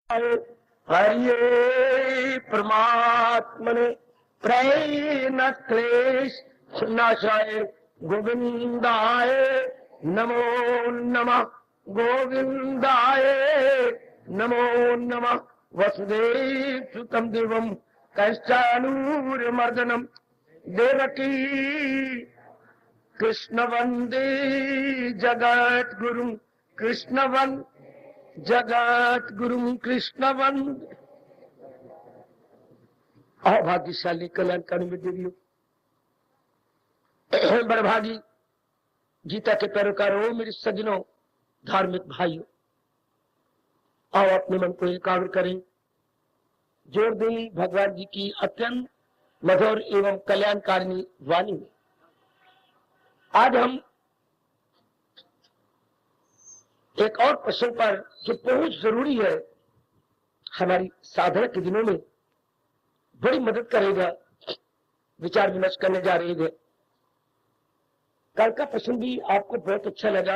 हरिये परमात्मने प्रेम क्लेश नाशाय गोविंदाय नमो नमः। गोविंदाय नमो नमः। वसुदेव सुतं देवं कंसानुरमर्दनम देवकी कृष्ण वंदे जगत गुरु कृष्ण वंदे जगत गुरु कृष्ण वंदे। भाग्यशाली कल्याणकारी देवियों, बड़भागी गीता के पैरोकारों, मेरे सज्जनों, धार्मिक भाइयों, आओ अपने मन को एकाग्र करें, जोड़ दें भगवान जी की अत्यंत मधुर एवं कल्याणकारिणी वाणी में। आज हम एक और प्रश्न पर, जो बहुत जरूरी है, हमारी साधना के दिनों में बड़ी मदद करेगा, विचार विमर्श करने जा रहे हैं। कल का प्रश्न भी आपको बहुत अच्छा लगा,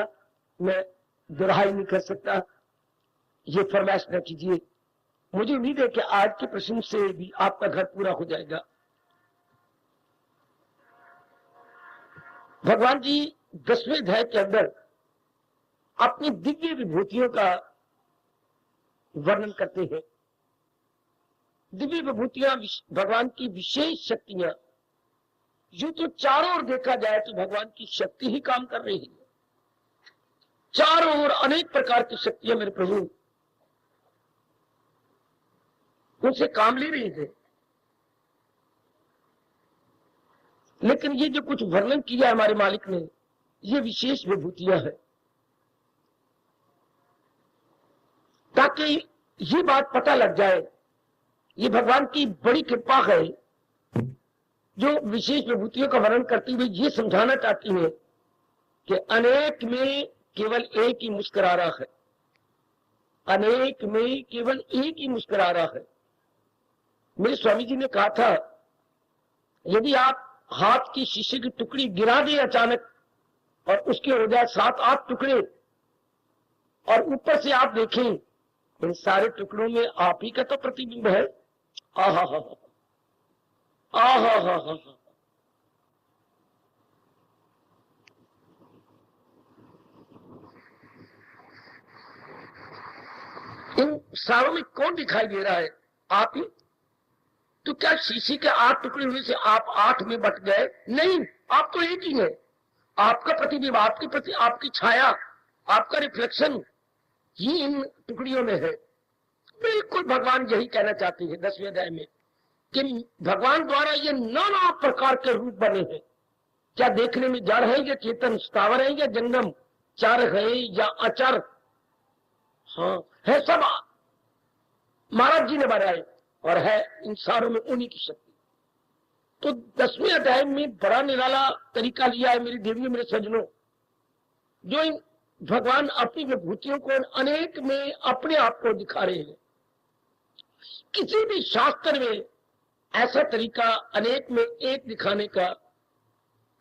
मैं दोहराई नहीं कर सकता, ये फरमाइश न कीजिए। मुझे उम्मीद है कि आज के प्रश्न से भी आपका घर पूरा हो जाएगा। भगवान जी 10वें अध्याय के अंदर अपनी दिव्य विभूतियों का वर्णन करते हैं। दिव्य विभूतियां भगवान की विशेष शक्तियां, जो तो चारों ओर देखा जाए तो भगवान की शक्ति ही काम कर रही है। चारों ओर अनेक प्रकार की शक्तियां मेरे प्रभु उनसे काम ले रही थे, लेकिन ये जो कुछ वर्णन किया हमारे मालिक ने, ये विशेष विभूतियां हैं, ताकि ये बात पता लग जाए, ये भगवान की बड़ी कृपा है जो विशेष विभूतियों का वर्णन करती हुई ये समझाना चाहती है कि अनेक में केवल एक ही मुस्कुरा रहा है। अनेक में केवल एक ही मुस्कुरा रहा है। मेरे स्वामी जी ने कहा था, यदि आप हाथ की शीशे की टुकड़ी गिरा दे अचानक और उसके हो जाए 7-8 टुकड़े, और ऊपर से आप देखें, इन सारे टुकड़ों में आप ही का तो प्रतिबिंब है। आहा हा आहा हा हा। इन सारों में कौन दिखाई दे रहा है? आप ही। तो क्या शीशे के 8 टुकड़े हुए से आप 8 में बट गए? नहीं, आप तो एक ही है। आपका प्रतिबिंब, आपकी आपकी छाया, आपका रिफ्लेक्शन ही इन टुकड़ियों में है। बिल्कुल भगवान यही कहना चाहते हैं 10वें अध्याय में कि भगवान द्वारा ये नाना प्रकार के रूप बने हैं। क्या देखने में जड़ है या चेतन, स्थावर है या जंगम, चर है या अचर, हाँ है सब महाराज जी ने बनाए, और है इन सारों में उन्हीं की शक्ति। तो 10वें अध्याय में बड़ा निराला तरीका लिया है मेरी देवियों, मेरे सज्जनों, जो इन भगवान अपनी विभूतियों को अनेक में अपने आप को दिखा रहे हैं। किसी भी शास्त्र में ऐसा तरीका अनेक में एक दिखाने का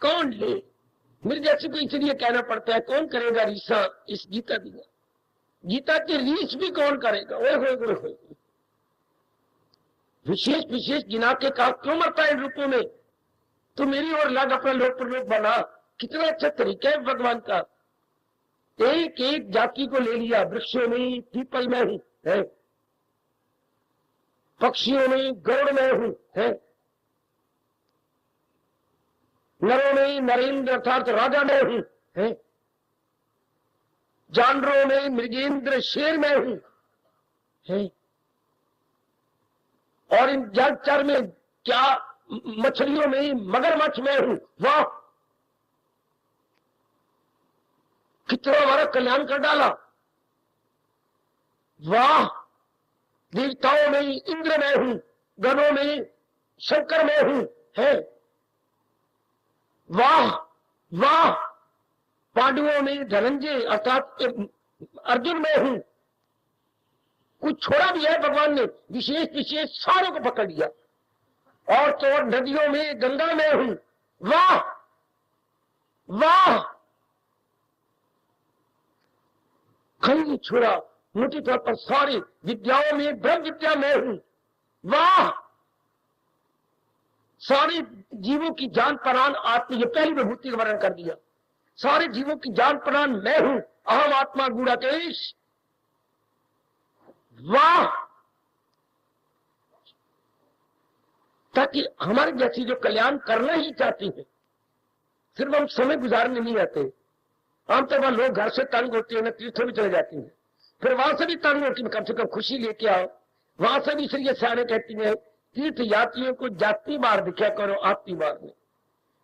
कौन ले? मेरे जैसे को इसलिए कहना पड़ता है, कौन करेगा रीसा इस गीता दी? गीता की रीस भी कौन करेगा? ओए विशेष विशेष गिना के कहा, क्यों मरता है इन रूपों में? तो मेरी ओर लग, अपना लोक प्रलोक बना। कितना अच्छा तरीका है भगवान का। एक एक जाति को ले लिया, वृक्षों में पीपल में हूं है, पक्षियों में गरुड़ में हूं है, नरों में नरेंद्र अर्थात राजा में हूं है, जानवरों में मृगेंद्र शेर में हूं है, और इन जलचर में क्या मछलियों में मगरमच्छ में हूं। वाह, कितना हमारा कल्याण कर डाला। वाह, देवताओं में इंद्र में हूं, गणों में शंकर में हूं है। वाह वाह, पांडवों में धनंजय अर्थात अर्जुन में हूं। कुछ छोड़ा भी है भगवान ने, विशेष विशेष सारों को पकड़ लिया। और तो और नदियों में गंगा में हूं। वाह वाह, कहीं नहीं छोड़ा। मोटे तौर पर सारी विद्याओं में ब्रह्म विद्या मैं हूं। वाह, सारे जीवों की जान प्राण आत्मा, ये पहली विभूति का वर्णन कर दिया। सारे जीवों की जान प्राण मैं हूं, अहम आत्मा गूढ़ाकेश। वाह, ताकि हमारे जैसी जो कल्याण करना ही चाहती है, सिर्फ हम समय गुजारने नहीं आते। आमतौर पर लोग घर से तंग होते हैं ना, तीर्थों में चले जाते हैं, फिर वहां से भी तंग होती है, कम से कम खुशी लेके आओ। वहां से भी इसलिए सियाने कहती है, तीर्थ यात्रियों को जाति बार दिखा करो, आपकी बार में।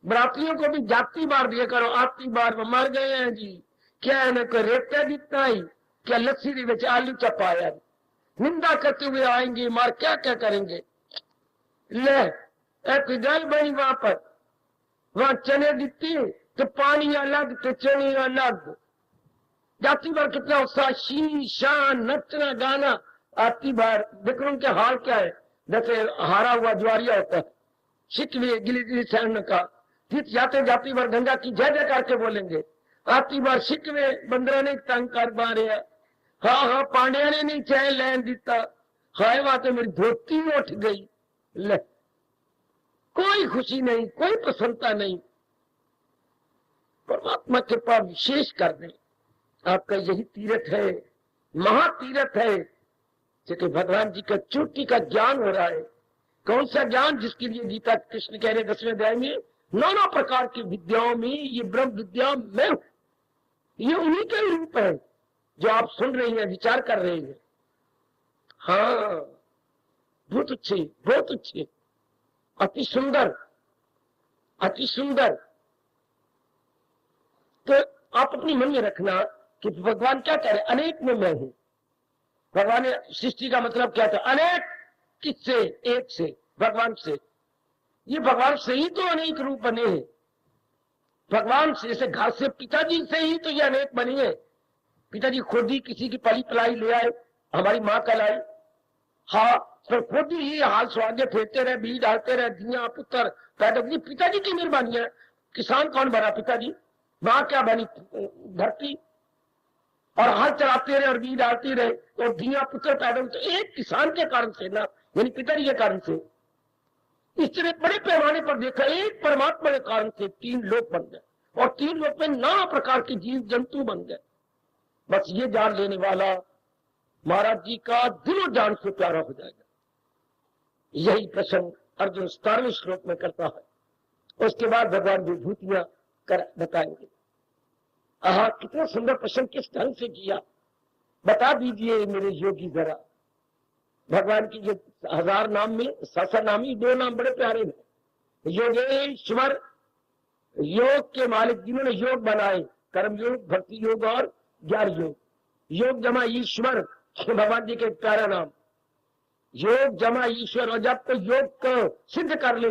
बरातियों को भी जाति बार दिया करो, आपकी बार में। मर गए हैं जी, क्या है ना, कोई रेता जितना ही, क्या लस्सी के बेच आलू चपाया, निंदा करते हुए आएंगे, मार क्या क्या करेंगे। ले गल बनी वहां पर, वहां चने दिती तो पानी अलग तो चने अलग। जाति बार कितना उत्साह, शान, नचना गाना। आपकी बार देख लो उनके हाल क्या है, जैसे हारा हुआ ज्वारिया होता है। शिकवे गिली गिली सहन का, तीर्थ जाते जाती बार गंगा की जय जय करके बोलेंगे। आपकी बार शिकवे बंदरा ने तंग कर मारे, हाँ पांड्या ने नहीं चैन लैन दिता, हाय वहां तो मेरी धोती उठ गई। ले, कोई खुशी नहीं, कोई प्रसन्नता नहीं। परमात्मा कृपा विशेष कर दे। आपका यही तीर्थ है, महातीर्थ है, क्योंकि भगवान जी का चोटी का ज्ञान हो रहा है। कौन सा ज्ञान? जिसके लिए गीता कृष्ण कह रहे 10वें अध्याय में, नाना प्रकार की विद्याओं में ये ब्रह्म विद्या मैं हूं। ये उन्हीं के रूप है जो आप सुन रहे हैं, विचार कर रहे हैं। हाँ, बहुत अच्छे, बहुत अच्छे, अति सुंदर, अति सुंदर। तो आप अपनी मन में रखना कि भगवान क्या कह रहे, अनेक में मैं हूं। भगवान ने सृष्टि का मतलब क्या था? अनेक किससे? एक से, भगवान से। ये भगवान से ही तो अनेक रूप बने हैं। भगवान से, जैसे घर से पिताजी से ही तो ये अनेक बनी है। पिताजी खुद ही किसी की पली पलाई ले आए, हमारी माँ कहलाई। हाँ, पर खुद ही हाल स्वाद्य फेरते रहे, बीज डालते रहे, दिया पुत्र पैदा किए। पिताजी की मेहरबानी है। किसान कौन बना? पिताजी। माँ क्या बनी? धरती। और हाल चलाते रहे और बीज डालते रहे और दिया पुत्र पैदा हुए। तो एक किसान के कारण से ना, यानी पिताजी के कारण से। इस तरह बड़े पैमाने पर देखा, एक परमात्मा के कारण से 3 लोक बन गए और 3 लोक में नाना प्रकार के जीव जंतु बन गए। बस ये जान लेने वाला महाराज जी का दिलो जान से प्यारा हो जाएगा। यही प्रसंग अर्जुन 17वें श्लोक में करता है। उसके बाद भगवान विभूतियां कर बताएंगे। आहा, कितना सुंदर प्रसंग, किस ढंग से किया, बता दीजिए मेरे योगी जरा। भगवान की जो 1000 नाम में सहस्रनामी 2 नाम बड़े प्यारे हैं। योगेश्वर, योग के मालिक, जिन्होंने योग बनाए, कर्म योग, भक्ति योग और ज्ञान योग। योग जमा ईश्वर, भगवान जी के प्यारा नाम। योग जमा ईश्वर। और जब तो योग को सिद्ध कर ले,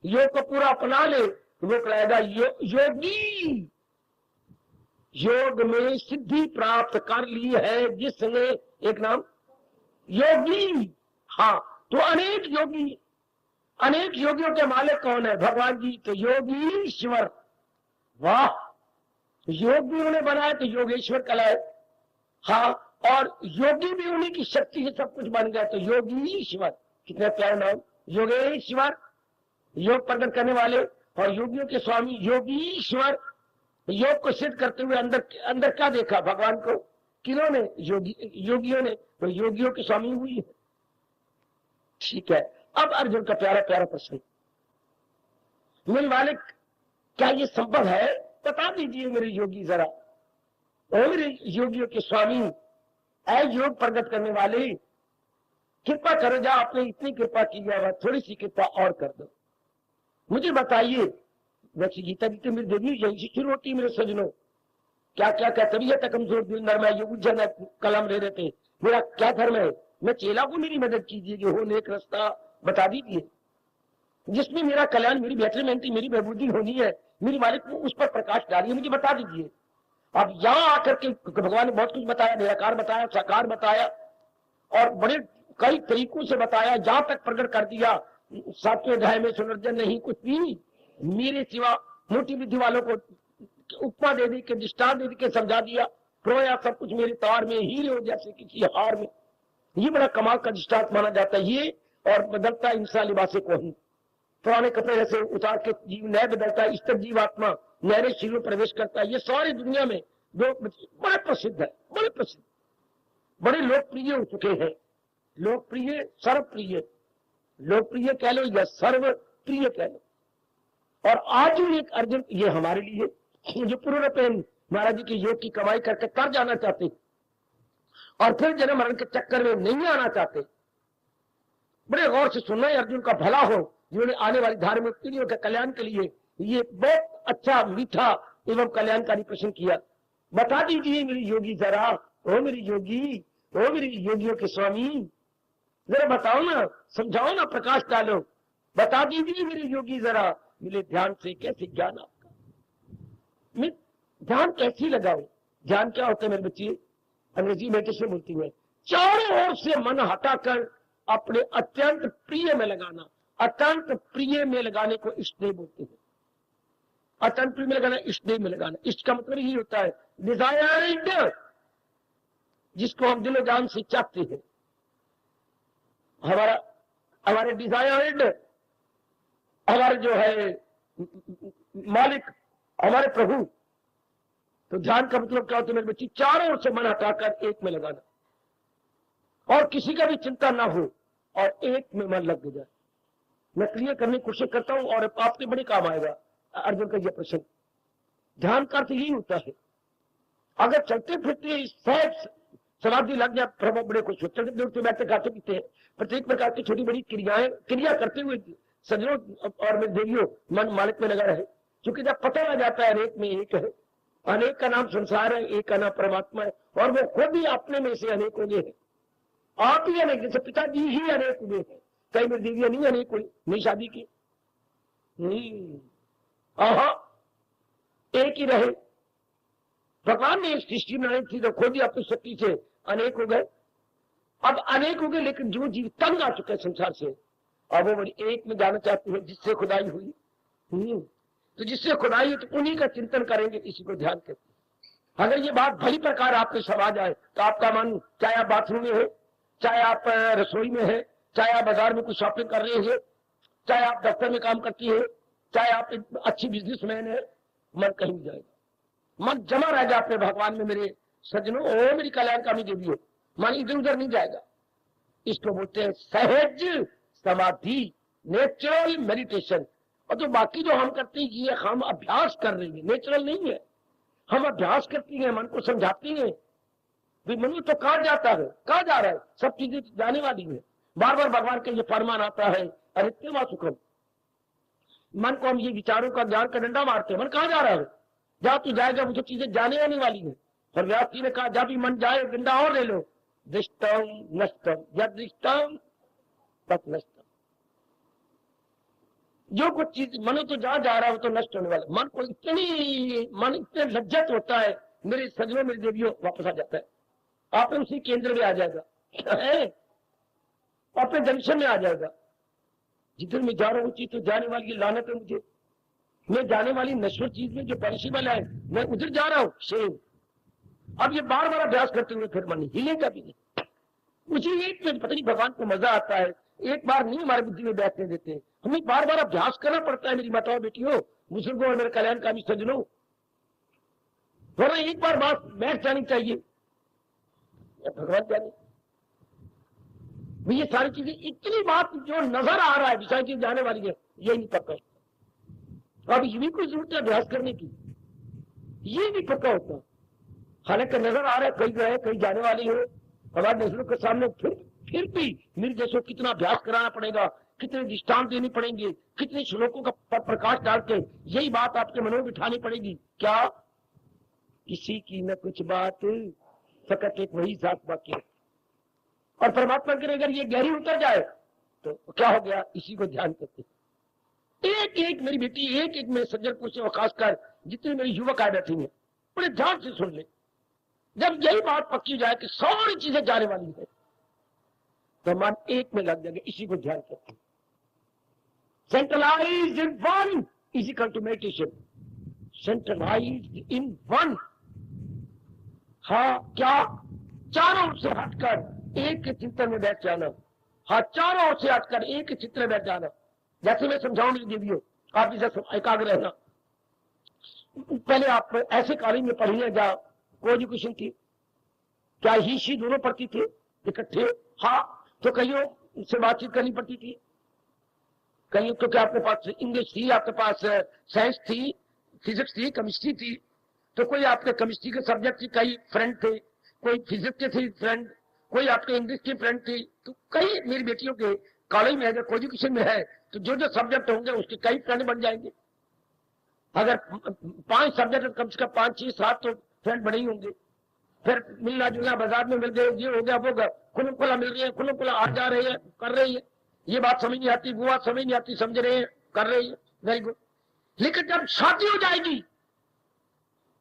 योग को पूरा अपना ले, तो वो कहलाएगा योगी। योग में सिद्धि प्राप्त कर ली है जिसने, एक नाम योगी। हाँ, तो अनेक योगी, अनेक योगियों के मालिक कौन है? भगवान जी। तो योगीश्वर। वाह, योग भी उन्हें बनाए तो योगेश्वर कहलाए। हाँ, और योगी भी उन्हीं की शक्ति से सब कुछ बन गया, तो योगीश्वर। कितने प्यारे नाम, योगेश्वर, योग प्रकट करने वाले और योगियों के स्वामी योगीश्वर। योग को सिद्ध करते हुए अंदर क्या देखा भगवान को? किन्होंने? योगियों ने। तो योगियों के स्वामी हुई है। ठीक है, अब अर्जुन का प्यारा प्यारा प्रश्न, मेरे मालिक क्या ये संभव है? बता दीजिए मेरे योगी जरा, और मेरे योगियों के स्वामी, ऐ योग प्रकट करने वाले, कृपा करो। जा, आपने इतनी कृपा की है, थोड़ी सी कृपा और कर दो, मुझे बताइए। वैसे गीता जी तो मेरी देवी यही से शुरू होती है मेरे सजनों। क्या क्या क्या तबीयत कमजोर दिल नरम है, ये उज्जैन कलम ले रहे थे। मेरा क्या धर्म है? मैं चेला को मेरी मदद कीजिए, जो हो नेक रास्ता बता दीजिए, जिसमें मेरा कल्याण, मेरी बेहतरीन, मेरी बेबूदी होनी है। मेरी मालिक को उस पर प्रकाश डालिए, मुझे बता दीजिए। अब यहाँ आकर के भगवान ने बहुत कुछ बताया, निराकार बताया, साकार बताया और बड़े कई तरीकों से बताया, जहां तक प्रकट कर दिया 7वें अध्याय में, सुनर्जन नहीं कुछ भी मेरे सिवा मोटी बुद्धि वालों को उपमा दे दी के, दृष्टांत दे दी के समझा दिया। प्रोया सब कुछ मेरे तार में, हीरे हो जैसे किसी हार में। ये बड़ा कमाल का दृष्टांत माना जाता है ये। और बदलता इंसान लिबासे को ही, पुराने कपड़े जैसे उतार के जीव नए बदलता है, इस तरह जीवात्मा नए शरीर में प्रवेश करता है। ये सारी दुनिया में जो बड़े प्रसिद्ध है, बड़े प्रसिद्ध, बड़े लोकप्रिय हो चुके हैं। लोकप्रिय, सर्वप्रिय, लोकप्रिय कह लो या सर्वप्रिय कह लो। और आज भी एक अर्जुन, ये हमारे लिए जो पूर्णपेन महाराज जी के योग की कमाई करके तर जाना चाहते और फिर जन्म मरण के चक्कर में नहीं आना चाहते, बड़े गौर से सुनना है, अर्जुन का भला हो जिन्होंने आने वाली धार्मिक पीढ़ियों के कल्याण के लिए ये बहुत अच्छा, मीठा एवं कल्याणकारी प्रश्न किया। बता दीजिए मेरी योगी जरा, ओ मेरी योगी, ओ मेरी योगियों के स्वामी, जरा बताओ ना, समझाओ ना, प्रकाश डालो, बता दीजिए मेरी योगी जरा, मिले ध्यान से कैसे ज्ञान आपका, मैं ध्यान कैसी लगाओ। ध्यान क्या होता है मेरे बच्चे, अंग्रेजी मेडिटेशन बोलती है, चारों ओर से मन हटाकर अपने अत्यंत प्रिय में लगाना। अत्यंत प्रिय में लगाने को इष्टदेव बोलते हैं। अत्यंत प्रिय में लगाना, इष्टदेव में लगाना। इष्ट का मतलब यही होता है डिजायर्ड, जिसको हम दिलो जान से चाहते हैं। हमारे डिजायर्ड, हमारे जो है मालिक, हमारे प्रभु। तो ध्यान का मतलब क्या होता है मेरे बच्चे, चारों ओर से मन हटाकर एक में लगाना और किसी का भी चिंता ना हो और एक में मन लग जाए। मैं क्लियर करने की कोशिश करता हूं और आपके बड़े काम आएगा अर्जुन का यह प्रश्न। ध्यान का अर्थ यही होता है, अगर चलते फिरते सहज समाधि लग जाए, प्रभु बड़े खुश होते, चलते फिरते बैठते खाते पीते हैं, प्रत्येक प्रकार की छोटी बड़ी क्रिया करते हुए सज्जनों और मेरे देवियों मन मालिक में लगा रहे। क्योंकि जब पता लग जाता है अनेक में एक है, अनेक का नाम संसार है, एक का नाम परमात्मा है, और वो खुद ही अपने में से अनेक हो गए हैं। आप ही अनेक, जैसे पिताजी ही अनेक हुए हैं, कई मेरी देवियां नहीं अनेक हुई, नहीं शादी की, एक ही रहे। भगवान ने सृष्टि बनाई थी तो खुद ही अपनी शक्ति से अनेक हो गए। अब अनेक हो गए, लेकिन जो जीव तंग आ चुके हैं संसार से, अब वो बड़ी एक में जाना चाहते हैं जिससे खुदाई हुई। तो जिससे खुदाई तो उन्हीं का चिंतन करेंगे, इसी को ध्यान करते हैं। अगर ये बात भली प्रकार आपके सब आ जाए तो आपका मन, चाहे आप बाथरूम में है, चाहे आप रसोई में है, चाहे आप बाजार में कुछ शॉपिंग कर रहे हैं, चाहे आप दफ्तर में काम करती है, चाहे आप अच्छी बिजनेसमैन है, मन कहीं भी जाएगा। मन जमा रहेगा अपने भगवान में मेरे सज्जनों, ओ मेरी कल्याणकामी देवी हो। मन इधर उधर नहीं जाएगा। इसको बोलते हैं सहज समाधि, नेचुरल मेडिटेशन। और जो बाकी जो हम करते हैं ये हम अभ्यास कर रहे हैं, नेचुरल नहीं है। हम अभ्यास करती हैं, मन को समझाती हैं, मन तो कहाँ जाता है, कहाँ जा रहा है, सब चीजें जाने वाली है। बार बार भगवान का ये फरमान आता है, अनित्यम सुखम। मन को हम ये विचारों का ज्ञान का डंडा मारते हैं, मन कहाँ जा रहा है, जहां तू जाएगा वो जो चीजें जाने आने वाली है। और व्यास जी ने कहा जब भी मन जाए डंडा और ले लो, दृष्टम नष्टम, यद दृष्टम तत् नष्टम। जो कुछ चीज मन तो जहां जा रहा है वो तो नष्ट होने वाला। मन को मन इतने लज्जत होता है मेरे सजनों मेरी देवियों, वापस आ जाता है, आप उसी केंद्र में आ जाएगा, अपने जंक्शन में आ जाएगा। जिधर मैं जा रहा हूँ चीज तो जाने वाली लानत है मुझे, मैं जाने वाली नश्वर चीज में जो पेरिशेबल है मैं उधर जा रहा हूँ, सेम। अब ये बार बार अभ्यास करते हुए फिर मन हिलेगा भी नहीं। मुझे एक में पता नहीं भगवान को मजा आता है, एक बार नहीं हमारी बुद्धि में बैठने देते, हमें बार बार अभ्यास करना पड़ता है मेरी माताओं बेटियों, बुजुर्गों और मेरे कल्याणकामी सज्जनों। वरना एक बार बात बैठ जानी चाहिए, भगवान जाने ये सारी चीजें, इतनी बात जो नजर आ रहा है विषय चीज जाने वाली है, ये नहीं पक्का। अब ये भी कोई जरूरत है अभ्यास करने की, ये नहीं पक्का होता। हालांकि नजर आ रहा है कहीं गए कहीं जाने वाली है हमारे नजरों के सामने, फिर भी मेरे जैसों कितना अभ्यास कराना पड़ेगा, कितने दृष्टांत देनी पड़ेंगे, कितने श्लोकों का प्रकाश डाल के यही बात आपके मन में बिठानी पड़ेगी। क्या किसी की न कुछ बात फकत एक वही साथ बाकी है। और परमात्मा के अगर ये गहरी उतर जाए तो क्या हो गया, इसी को ध्यान करते। एक एक मेरी बेटी, एक एक मेरे सज्जन पुरुष और खासकर जितने मेरे युवक आए बैठे हैं, बड़े ध्यान से सुन ले। जब यही बात पक्की जाए कि सारी चीजें जाने वाली है तो मन एक में लग जाएगा, इसी को ध्यान करते। Centralised in one is equal to meditation. Centralised in one, हाँ क्या? चारों ओर से हटकर एक के चिंतन में बैठ जाना। हाँ, चारों ओर से हटकर एक के चिंतन में बैठ जाना। जैसे मैं समझाऊंगी दीदियों, आप इसे एकाग्र रहना। पहले आप ऐसे कॉलेज में पढ़ी जहाँ को एजुकेशन थी, क्या ही शी दोनों पढ़ती थी इकट्ठे? हाँ, तो कईयों से बातचीत करनी पड़ती थी, कहीं तो क्या आपके पास इंग्लिश थी, आपके पास साइंस थी, फिजिक्स थी, केमिस्ट्री थी, तो कोई आपके केमिस्ट्री के सब्जेक्ट की कई फ्रेंड थे, कोई फिजिक्स के थे फ्रेंड, कोई आपके इंग्लिश की फ्रेंड थी। तो कई मेरी बेटियों के कॉलेज में अगर को एजुकेशन में है तो जो जो सब्जेक्ट होंगे उसके कई फ्रेंड बन जाएंगे। अगर 5 सब्जेक्ट कम से कम 5, 6, 7 तो फ्रेंड बने ही होंगे। फिर मिलना जुलना, बाजार में मिल गए, ये हो गया वो गया, खुला खुला मिल रही है, खुला खुला आ जा रही है, कर रही है, ये बात समझ नहीं आती, वो बात समझ नहीं आती, समझ रहे हैं, कर रही है, वेरी गुड। लेकिन जब शादी हो जाएगी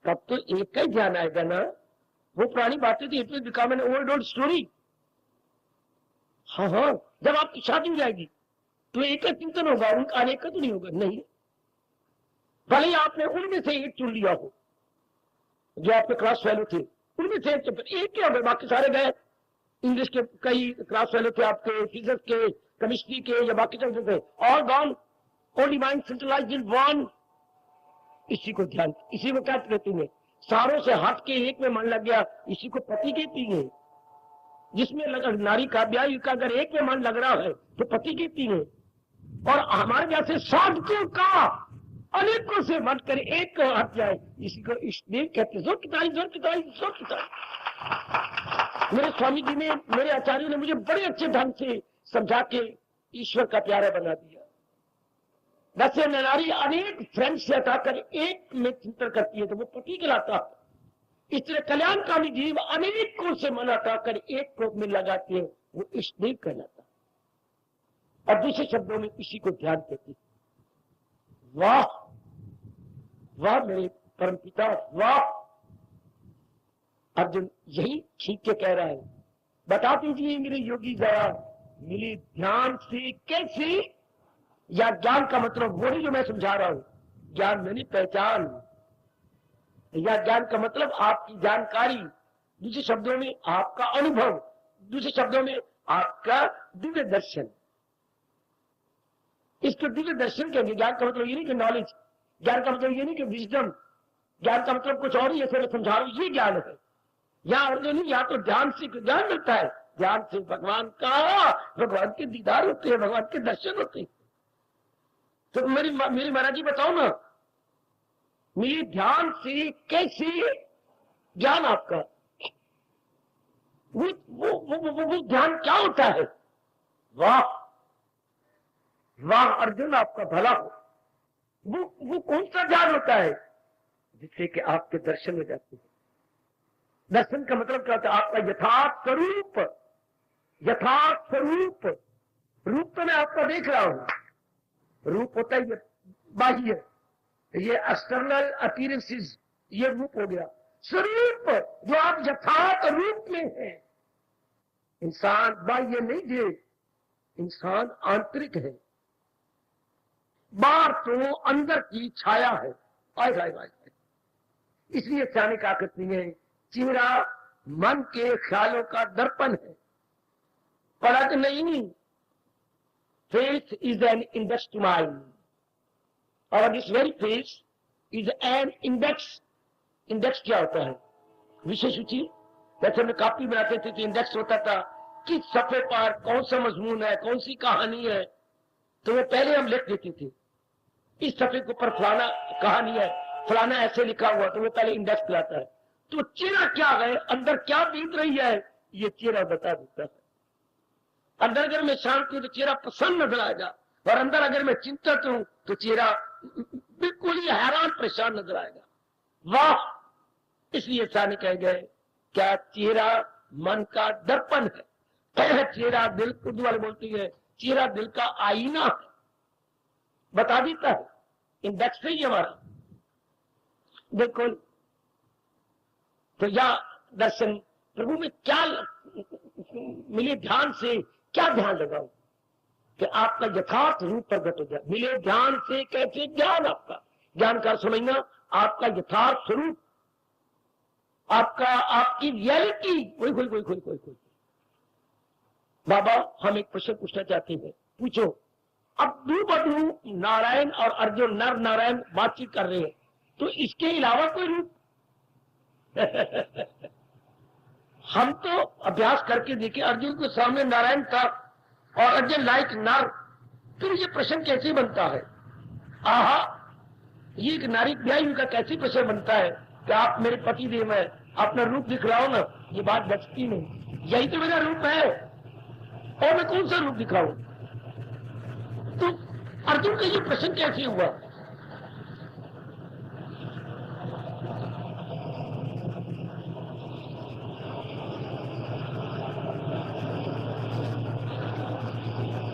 तब तो एक का ही ध्यान आएगा ना। वो पुरानी बातें थी, it will become an old story. हाँ हाँ, जब आपकी शादी हो जाएगी तो एक का चिंतन होगा, उनका अनेक का तो नहीं होगा। नहीं, भले ही आपने उनमें से एक चुन लिया हो जो आपके क्लास फेलो थे, उनमें से एक क्या होगा, बाकी सारे गए। इंग्लिश के कई क्लास फेलो थे आपके, फिजिक्स के, केमिस्ट्री के या बाकी चलते थे, all gone, only mind centralised in one. इसी को ध्यान, इसी को क्या कहते हैं, सारों से हट के एक में मन लग गया, इसी को पति कहती है। जिसमें नारी का ब्याह का अगर एक में मन लग रहा है तो पति कहती है। और हमारे जैसे साधकों का अनेकों से मन कर एक को हट जाए, इसी को इष्टदेव कहते हैं। जोर किताई, जोर किताई, जोर किताई। मेरे स्वामी जी ने, मेरे आचार्यों ने मुझे बड़े अच्छे ढंग से समझा के ईश्वर का प्यारा बना दिया। वैसे नारी अनेक फ्रेंड से हटाकर एक में चिंतन करती है तो वो पति कहलाता है। इस तरह कल्याणकारी जीव अनेकों से मन हटाकर एक को में लगाते हैं, वो इष्टदेव कहलाता है। और दूसरे शब्दों में इसी को ध्यान देती। वाह वाह मेरे परमपिता, वाह। अर्जुन यही खींच के कह रहा है, बता दीजिए मेरे योगी जरा, मिले ध्यान से कैसे? या ज्ञान का मतलब वो नहीं जो मैं समझा रहा हूं, ज्ञान मैंने पहचान, या ज्ञान का मतलब आपकी जानकारी, दूसरे शब्दों में आपका अनुभव, दूसरे शब्दों में आपका दिव्य दर्शन। इसको दिव्य दर्शन कहेंगे। ज्ञान का मतलब ये नहीं कि नॉलेज, ज्ञान का मतलब ये नहीं कि विजडम, ज्ञान का मतलब कुछ और ही, ऐसे मैं समझा रहा हूं, ये ज्ञान है। यहाँ और नहीं, यहाँ तो ध्यान से ज्ञान मिलता है, ध्यान से भगवान का, भगवान के दीदार होते हैं, भगवान के दर्शन होते हैं। तो मेरी महाराज जी बताओ ना, मेरे ध्यान से कैसे ज्ञान आपका, वो ध्यान क्या होता है? वाह वाह अर्जुन, आपका भला हो। वो कौन सा ध्यान होता है जिससे कि आपके दर्शन हो जाते हैं? दर्शन का मतलब क्या होता है? आपका यथार्थ स्वरूप, यथार्थ स्वरूप। रूप तो मैं आपका देख रहा हूं, रूप होता है बाह्य, ये एक्सटर्नल अपीयरेंसेस, ये रूप हो गया। स्वरूप जो आप यथार्थ रूप में है। इंसान बाह्य नहीं है, इंसान आंतरिक है, बाहर तो अंदर की छाया है। आए इसलिए चाने का कहती है, चेहरा मन के ख्यालों का दर्पण है, पलक नहीं। Face is an index to mind, और this very face is an index. Index क्या होता है? विषय सूची। जैसे हम कॉपी बनाते थे तो इंडेक्स होता था, किस सफे पर कौन सा मजमून है, कौन सी कहानी है, तो वो पहले हम लिख देते थे। इस सफे के ऊपर फलाना कहानी है, फलाना ऐसे लिखा हुआ, तो वो पहले इंडेक्स लाता है। तो चेहरा क्या है, अंदर क्या बीत रही है, ये चेहरा बता देता है। अंदर अगर मैं शांत हूं तो चेहरा प्रसन्न नजर आएगा, और अंदर अगर मैं चिंतित हूं तो चेहरा बिल्कुल ही हैरान परेशान नजर आएगा। वाह! इसलिए सानी कह गए, क्या चेहरा मन का दर्पण है। चेहरा दिल, उर्दू वाले बोलती है, चेहरा दिल का आईना है, बता देता है। इंडेक्स है हमारा, बिल्कुल। तो या दर्शन प्रभु में क्या मिले, ध्यान से क्या ध्यान लगाओ कि आपका यथार्थ रूप प्रकट हो जाए। मिले ध्यान से कैसे? ज्ञान। आपका ज्ञान का समझना आपका यथार्थ स्वरूप, आपका यथार्थ स्वरूप। मिले ध्यान से कैसे? ज्ञान आपका। ज्ञान का मतलब यथार्थ रूप, यथार्थ स्वरूप। मिले ध्यान से कैसे? ज्ञान आपका। ज्ञान का समझना आपका यथार्थ स्वरूप, आपका यथार्थ स्वरूप। आपका आपकी रियलिटी। कोई कोई कोई कोई कोई कोई बाबा हम एक प्रश्न पूछना चाहते हैं, पूछो। अब रूबरू नारायण और अर्जुन नर नारायण बातचीत कर रहे हैं, तो इसके अलावा कोई रूप हम तो अभ्यास करके देखे, अर्जुन के सामने नारायण था और अर्जुन लाइक नर, फिर ये प्रश्न कैसे बनता है? आहा, ये एक नारी ब्याही का कैसे प्रश्न बनता है कि आप मेरे पति देव हैं, अपना रूप दिखलाओ ना। ये बात बचती नहीं, यही तो मेरा रूप है और मैं कौन सा रूप दिखाऊं? तो अर्जुन का ये प्रश्न कैसे हुआ?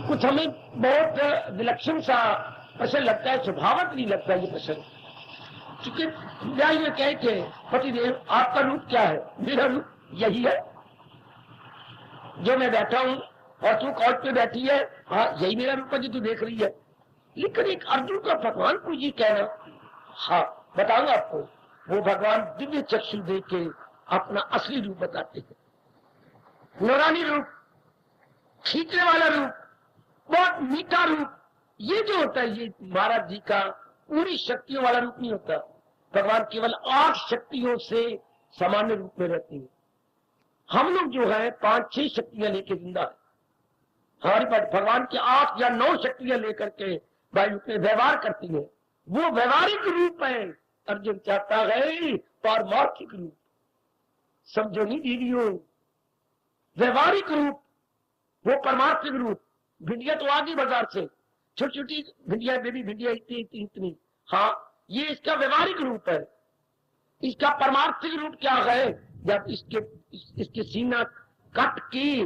कुछ हमें बहुत विलक्षण सा प्रश्न लगता है, स्वभावक नहीं लगता ये प्रश्न। क्योंकि न्याय में कहे थे पतिदेव आपका रूप क्या है? मेरा रूप यही है जो मैं बैठा हूं और तू कॉट पे बैठी है, हाँ यही मेरा रूप है जो तू देख रही है। लेकिन एक अर्जुन का भगवान को ये कहना, हाँ बताऊंगा आपको, वो भगवान दिव्य चक्षु देख के अपना असली रूप बताते हैं। नूरानी रूप, खींचने वाला रूप, बहुत मीठा रूप। ये जो होता है ये महाराज जी का पूरी शक्तियों वाला रूप नहीं होता। भगवान केवल 8 शक्तियों से सामान्य रूप में रहती है। हम लोग जो है 5-6 शक्तियां लेके जिंदा है। हमारी बात भगवान की 8 या 9 शक्तियां लेकर के वायु पे व्यवहार करती है। वो व्यवहारिक रूप है। अर्जुन चाहता है पारमार्थिक रूप। समझो नहीं दीदियों, व्यवहारिक रूप, वो परमार्थिक रूप। भिंडिया तो आ गई बाजार से, छोटी छोटी भिंडिया, बेबी भिंडिया इतनी इतनी इतनी, हाँ ये इसका व्यवहारिक रूप है। इसका परमार्थिक रूप क्या है? जब इसके सीना कट के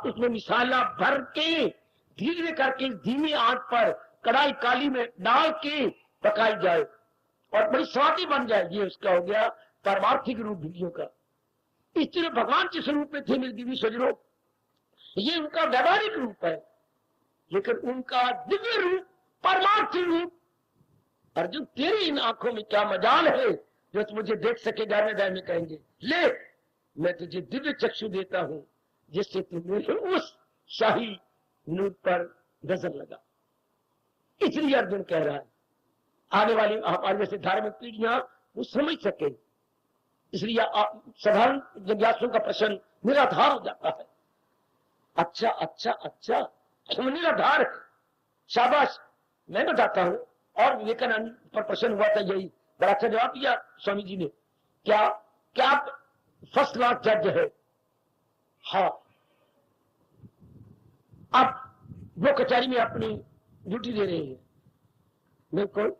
उसमें मिसाला भर के धीरे करके धीमी आंच पर कढ़ाई काली में डाल के पकाई जाए और बड़ी स्वादी बन जाए, ये उसका हो गया परमार्थिक रूप भिंडियों का। इस तरह भगवान जिस रूप में थे मेरी दिव्य सजनों, ये उनका व्यवहारिक रूप है। लेकिन उनका दिव्य रूप, परमार्थिक रूप, अर्जुन तेरी इन आंखों में क्या मजाल है जो तू मुझे देख सके। दाने में कहेंगे ले मैं तुझे दिव्य चक्षु देता हूं जिससे तू मेरे उस शाही नूर पर नजर लगा। इसलिए अर्जुन कह रहा है आने वाली हमारे जैसे धार्मिक पीढ़ियां वो समझ सके। इसलिए साधारण जिज्ञासुओं का प्रश्न निराधार हो जाता है। अच्छा अच्छा अच्छा, निराधार है, शाबाश, मैं बताता हूं। और विवेकानंद पर प्रश्न हुआ था, यही बड़ा अच्छा जवाब दिया स्वामी जी ने। क्या आप फर्स्ट क्लास जज है? हाँ। अब वो कचहरी में अपनी ड्यूटी दे रहे हैं, बिल्कुल।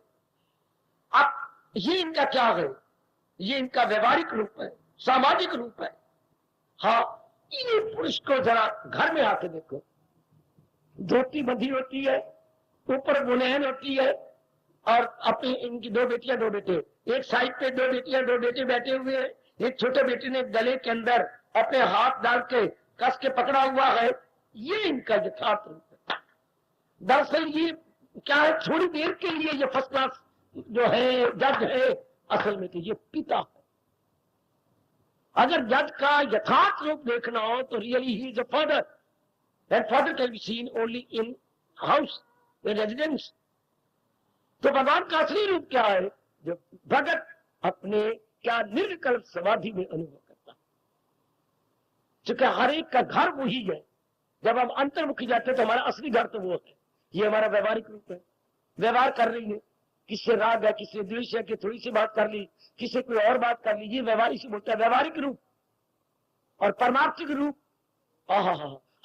अब ये इनका क्या है? ये इनका व्यवहारिक रूप है, सामाजिक रूप है। हाँ, ये पुरुष को जरा घर में आके देखो, धोती बंधी होती है, ऊपर बुनैन होती है और अपनी इनकी 2 बेटियां 2 बेटे, एक साइड पे 2 बेटियां 2 बेटे बैठे हुए हैं। एक छोटे बेटे ने गले के अंदर अपने हाथ डाल के कस के पकड़ा हुआ है। ये इनका यथार्थ रूप है। दरअसल ये क्या है, थोड़ी देर के लिए ये फर्स्ट क्लास जो है जज है, असल में तो ये पिता है। अगर जज का यथार्थ रूप देखना हो तो really he is a father, and father can be seen only in house, in residence. तो भगवान का असली रूप क्या है? जो भगत अपने क्या निर्विकल्प समाधि में अनुभव करता है। क्योंकि हर एक का घर वही है। जब हम अंतर्मुखी जाते हैं तो हमारा असली घर तो वो है। ये हमारा व्यवहारिक रूप है। व्यवहार कर रही है, किससे राग है, किससे द्वेष है, कि थोड़ी सी बात कर ली, किससे कोई और बात कर ली, ये व्यवहारिक से बोलता है व्यवहारिक रूप। और परमार्थिक रूप,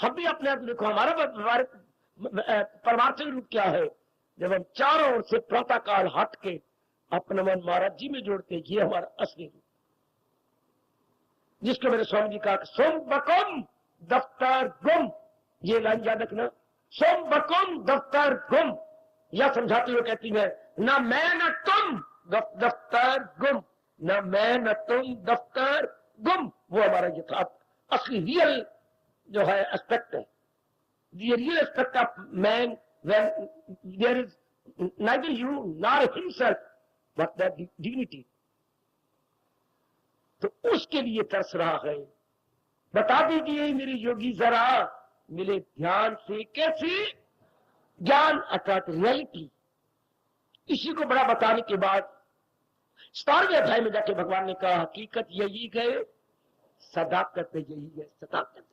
हम भी अपने आप देखो हमारा व्यवहारिक परमार्थिक रूप क्या है? जब हम चारों ओर से प्रातः काल हट के अपना मन महाराज जी में जोड़ते, ये हमारा असली रूप, जिसको मेरे स्वामी जी कहा सोम बकुम दफ्तर गुम। ये लाइन याद रखना, सोम बकुम दफ्तर गुम। यह समझाते हुए कहती है ना मैं न तुम दफ्तर गुम, न मैं न तुम दफ्तर गुम। वो हमारा यथार्थ असली रियल जो है एस्पेक्ट है। The real aspect of man, when there is neither you nor himself, but the divinity. तो उसके लिए तरस रहा है। बता दीजिए मेरे योगी जरा, मिले ध्यान से कैसे ज्ञान अर्थात रियलिटी। इसी को बड़ा बताने के बाद 17वें अध्याय में जाके भगवान ने कहा हकीकत यही गए, सदाकत यही है, सदाकत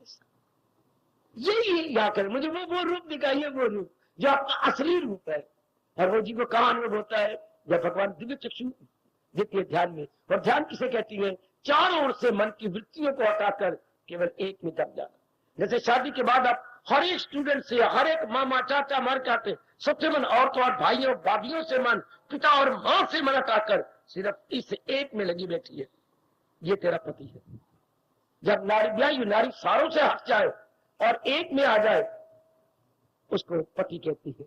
यही यहाँ कर मुझे वो रूप दिखाइए, वो रूप जो आपका असली रूप है। और वो जी को कहाँ अनुभव होता है? जब भगवान दिव्य चक्षु देती है ध्यान में। और ध्यान किसे कहती है? चारों ओर से मन की वृत्तियों को हटाकर केवल एक में दब जाना। जैसे शादी के बाद आप हर एक स्टूडेंट से, हर एक मामा चाचा मर जाते, सबसे मन औरतों और भाइयों भाभियों से मन, पिता और मां से मन हटाकर सिर्फ इस एक में लगी बैठी है, ये तेरा पति है। जब नारी नारी सारों से हट जाए और एक में आ जाए, उसको पति कहती है।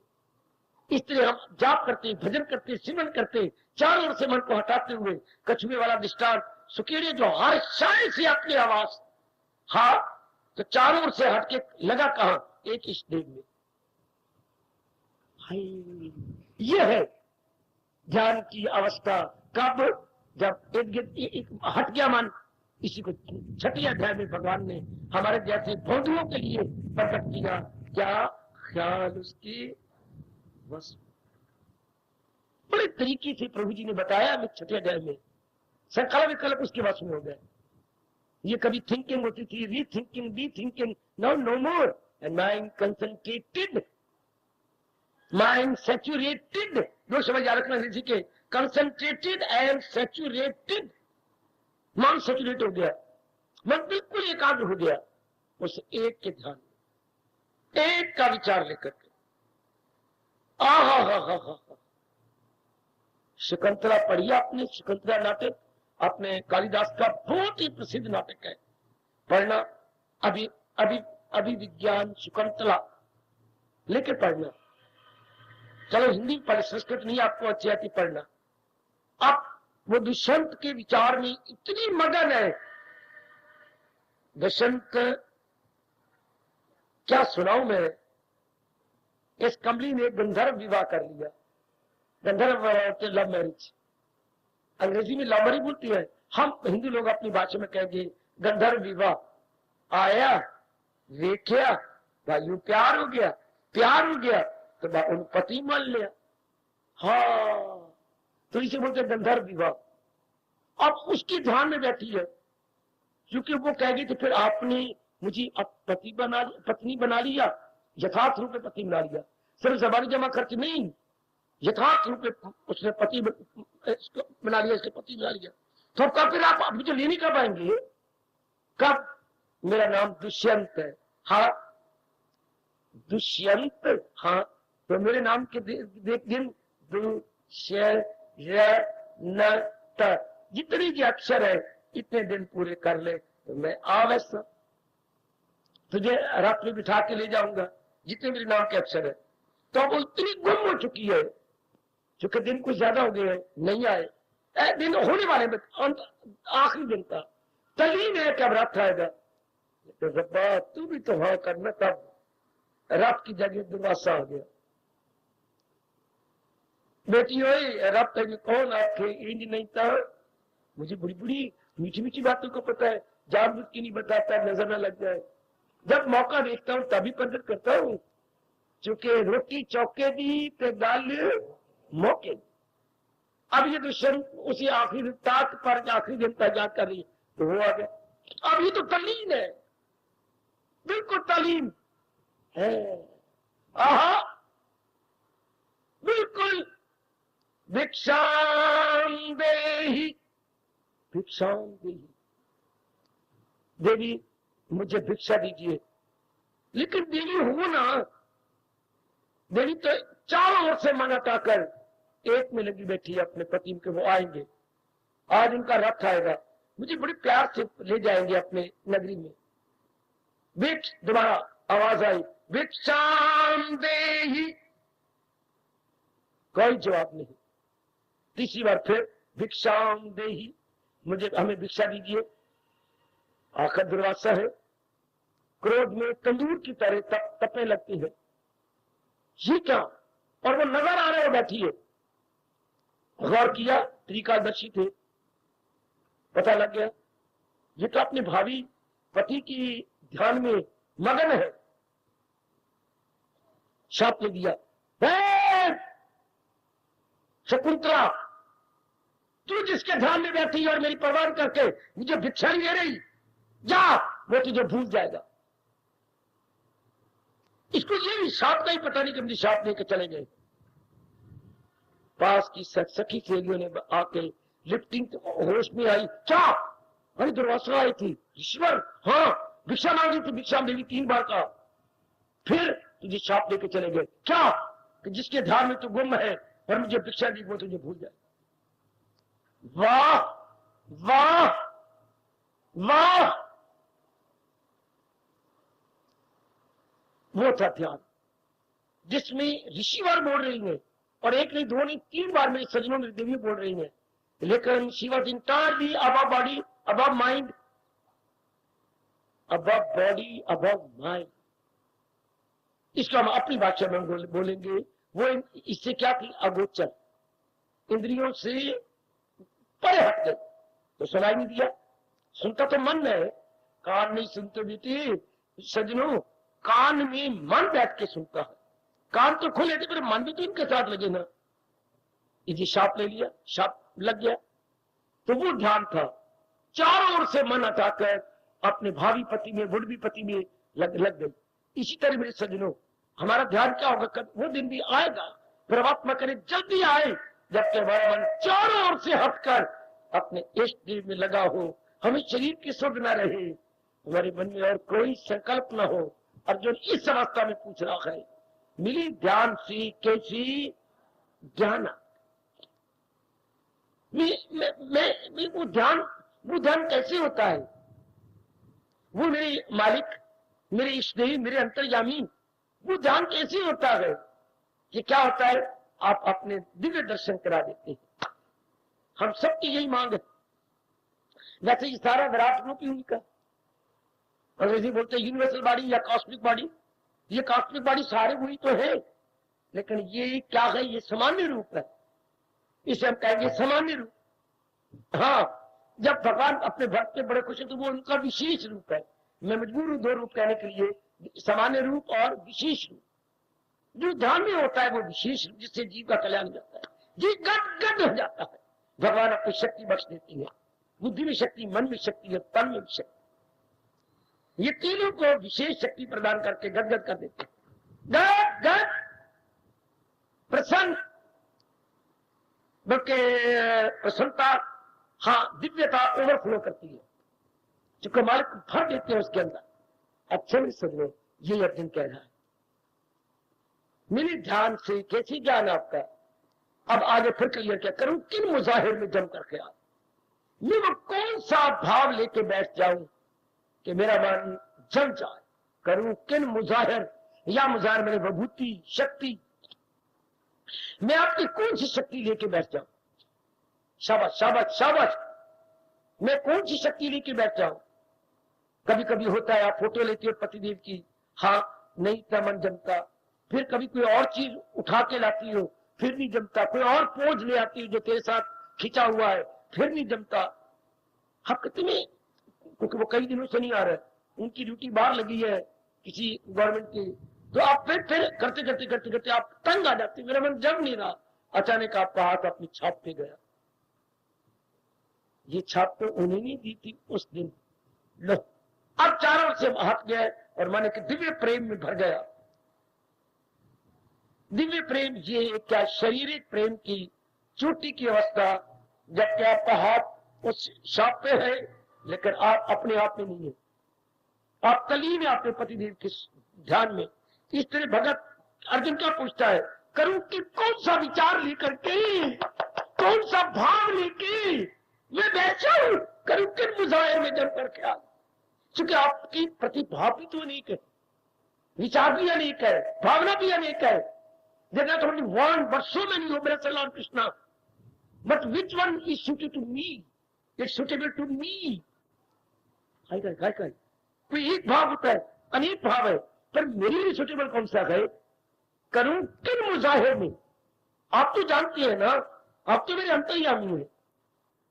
इसलिए हम जाप करते, भजन करते, सिमरन करते, चारों ओर से मन को हटाते हुए कछुए वाला दृष्टांत, सुकेड़े जो हर शाय से अपनी आवाज, हाँ तो चारों ओर से हटके लगा कहां? एक इस देव में। यह है ध्यान की अवस्था। कब? जब एक हट गया मन। इसी को 6वें अध्याय में भगवान ने हमारे जैसे बौद्धों के लिए प्रकट किया। क्या ख्याल उसकी बस बड़े तरीके से प्रभु जी ने बताया। हमें 6वें अध्याय में संकल्प विकल्प उसके वश में हो गए। ये कभी थिंकिंग होती थी, rethinking, be thinking, now no more, and mind concentrated, mind saturated. दो शब्द याद रखना किसी के, कंसंट्रेटेड एंड सैचुरेटेड। मन सैचुरेट हो गया, मन बिल्कुल एकाग्र हो गया उस एक के ध्यान में, एक का विचार लेकर के। आहा शकुंतला पढ़िए आपने, शकुंतला नाटक अपने कालिदास का बहुत ही प्रसिद्ध नाटक है, पढ़ना। अभी अभी अभी विज्ञान शकुंतला लेकर पढ़ना। चलो हिंदी पढ़, संस्कृत नहीं आपको अच्छी आती पढ़ना। अब वो दुष्यंत के विचार में इतनी मगन है। दुष्यंत क्या सुनाऊं मैं, इस कमली ने गंधर्व विवाह कर लिया। गंधर्व लव मैरिज, अंग्रेजी में लव मैरिज बोलती है, हम हिंदू लोग अपनी भाषा में कहेंगे गंधर्व विवाह। आया, देखा, भाइयों प्यार हो गया, प्यार हो गया तो उन पति मान लिया। हाँ, तो इसे बोलते गंधर्व विवाह। अब उसकी ध्यान में बैठी है, क्योंकि वो कहेगी तो फिर आपने मुझे अब पत्नी बना लिया, यथार्थ रूप में पति बना लिया, सिर्फ जबानी जमा खर्च नहीं, यथार्थ रूप में उसने पति बना लिया, इसके पति बना लिया। तो कब फिर आप मुझे ले नहीं कर पाएंगे? कब? मेरा नाम दुष्यंत है। हाँ दुष्यंत, हाँ तो मेरे नाम के दिन दुष्यंत जितने भी अक्षर है इतने दिन पूरे कर ले तो मैं अवश्य तुझे रथ में बिठा के ले जाऊंगा, जितने मेरे नाम के अक्षर है। तो अब वो इतनी गुम हो चुकी है, चूंकि दिन कुछ ज्यादा हो गए, नहीं आए दिन होने वाले में, आखिरी दिन था, तलीन है कब रथ आएगा। तो रब्बा तू भी तो हाँ करना। तब रथ की जगह दुर्वासा हो गया। बेटी हो रब तक कौन आपके इंज नहीं था। मुझे बड़ी बड़ी मीठी मीठी बातों को पता है, जानबूझ के नहीं बताता, नजर न लग जाए। जब मौका देखता हूं तभी प्रकट करता हूं, चूंकि रोटी चौके दी पे दाल मौके। अब ये दुष्यंत उसी आखिरी ताक पर आखिरी दिन तैयार कर रही, तो वो आ गया। अब ये तो तलीन है, बिल्कुल तलीन है। आहा बिल्कुल भिक्षाम देहि, भिक्षाम देहि, देवी मुझे भिक्षा दीजिए। लेकिन देवी हो ना, देवी तो चारों ओर से मन हटाकर एक में लगी बैठी है अपने पति के। वो आएंगे, आज उनका रथ आएगा, मुझे बड़े प्यार से ले जाएंगे अपने नगरी में। भिक्ष, दोबारा आवाज आई, भिक्षाम देहि, कोई जवाब नहीं। तीसरी बार फिर भिक्षाम देहि, मुझे हमें भिक्षा दीजिए। आखिर दुर्वासा है, क्रोध में तंदूर की तरह तपने लगती है। ये क्या? और वो नजर आ रहे हो बैठी है। गौर किया, त्रिकालदर्शी थे, पता लग गया ये तो अपने भावी पति की ध्यान में मगन है। शाप ले दिया, शकुंतला तू जिसके ध्यान में बैठी और मेरी परवाह करके मुझे भिक्षा नहीं दे रही, जा, वो तुझे भूल जाएगा। इसको ये भी शाप का ही पता नहीं कि मुझे शाप लेकर चले गए। पास की सखी सहेलियों ने आके लिफ्टिंग होश में आई, क्या अरे दुर्वासा आई थी, ईश्वर हाँ भिक्षा मांगी थी, भिक्षा देवी 3 बार का, फिर तुझे शाप लेके चले गए, क्या कि जिसके ध्यान में तू गुम है और मुझे भिक्षा दी वो तुझे भूल जाए। वाह वाह वाह, वो था ध्यान जिसमें ऋषिवर बोल रही है, और एक नहीं दो नहीं 3 बार मेरे सजनों में देवी बोल रही है, लेकिन she was entirely above body above mind, above body above mind. इसको हम अपनी भाषा में बोलेंगे, वो इससे क्या थी, अगोचर, इंद्रियों से परे हट गए, तो सुनाई नहीं दिया। सुनता तो मन है, कान नहीं सुनते बेटे सजनों, कान में मन बैठ के सुनता है, कान तो खुले थे पर मन भी तो इनके साथ लगे ना। इसी शाप ले लिया, शाप लग गया, तो वो ध्यान था, चारों ओर से मन हटाकर अपने भावी पति में, बुढ़वी पति में लग गई। इसी तरह मेरे सजनों हमारा ध्यान क्या होगा, कब वो दिन भी आएगा, परमात्मा करे जल्दी आए, जबकि हमारा मन चारों ओर से हटकर अपने इष्ट देव में लगा हो, हमें शरीर की सुध न रहे, हमारे मन में और कोई संकल्प न हो। अर्जुन इस अवस्था में पूछ रहा है, मिली ध्यान से कैसी ज्ञान, वो ध्यान कैसे होता है, वो मेरे मालिक, मेरे इष्ट देव, मेरे अंतर्यामी, वो ध्यान कैसे होता है। ये क्या होता है, आप अपने दिव्य दर्शन करा देते हैं। हम सबकी यही मांग है। वैसे ये सारा विराट रूप ही उनका, अंग्रेजी बोलते हैं यूनिवर्सल बॉडी या कॉस्मिक बॉडी, ये कॉस्मिक बॉडी सारे वही तो है, लेकिन ये क्या है, ये सामान्य रूप है, इसे हम कहेंगे सामान्य रूप। हाँ, जब भगवान अपने भक्त से बड़े खुश है तो वो उनका विशेष रूप है। मैं मजबूर हूं 2 रूप कहने के लिए, सामान्य रूप और विशेष रूप। जो ध्यान में होता है वो विशेष रूप, जिससे जीव का कल्याण हो जाता है, जीव गद हो जाता है, भगवान अपनी शक्ति बख्श देती है, बुद्धि में शक्ति, मन में शक्ति है, तन में भी शक्ति, ये तीनों को विशेष शक्ति प्रदान करके गदगद कर देते हैं। गद प्रसन्न, बल्कि प्रसन्नता, हाँ दिव्यता ओवरफ्लो करती है, जो मालिक भर देते हैं उसके अंदर। अच्छे में सुन लो, ये अर्जुन कह रहा है, मिली ध्यान से कैसी ज्ञान आपका। अब आगे फिर क्लियर क्या करूं, किन मुजाहिर में जम करके आ, मैं वो कौन सा भाव लेके बैठ जाऊं कि मेरा मन जम जाए, करूं किन मुजाहिर, या मुजाहिर मेरी विभूति शक्ति, मैं आपकी कौन सी शक्ति लेके बैठ जाऊं। शाबाश शाबाश शाबाश, मैं कौन सी शक्ति लेके बैठ जाऊं। कभी कभी होता है आप फोटो लेते हो पतिदेव की, हाँ नहीं इतना मन जमता, फिर कभी कोई और चीज उठा के लाती हो, फिर नहीं जमता, कोई और पोज ले आती हो जो तेरे साथ खिंचा हुआ है, फिर नहीं जमता। आप कितने, क्योंकि वो कई दिनों से नहीं आ रहे, उनकी ड्यूटी बाहर लगी है किसी गवर्नमेंट की, तो आप फिर करते करते करते करते आप तंग आ जाते, मेरा मन जम नहीं रहा, अचानक आपका हाथ अपनी छाप पे गया। ये छाप तो उन्हें नहीं दी थी उस दिन, लो अब चारों से हट गए और मन के दिव्य प्रेम में भर गया। दिव्य प्रेम ये क्या शारीरिक प्रेम की चोटी की अवस्था, जबकि आपका हाथ उस शाप पे है लेकिन आप अपने आप में नहीं है, आप तलीन है अपने पतिदेव के ध्यान में। इस तरह भगत अर्जुन क्या पूछता है, करूं कि कौन सा विचार लेकर के, कौन सा भाव लेके मैं बैठा हूं, करूं किन मुजाहिर में जम करके आ, क्योंकि आपकी प्रतिभा भी तो अनेक है, विचार भी अनेक है, भावना भी अनेक है। There's not only one, but so many of us, Lord Krishna. But which one is suited to me? It's suitable to me. कोई एक भाव होता है, अनेक भाव है, पर मेरे लिए सुटेबल कौन सा है, करूं किन मुजाहिर में। आप तो जानती है ना, आप तो मेरे अंतर्यामी है,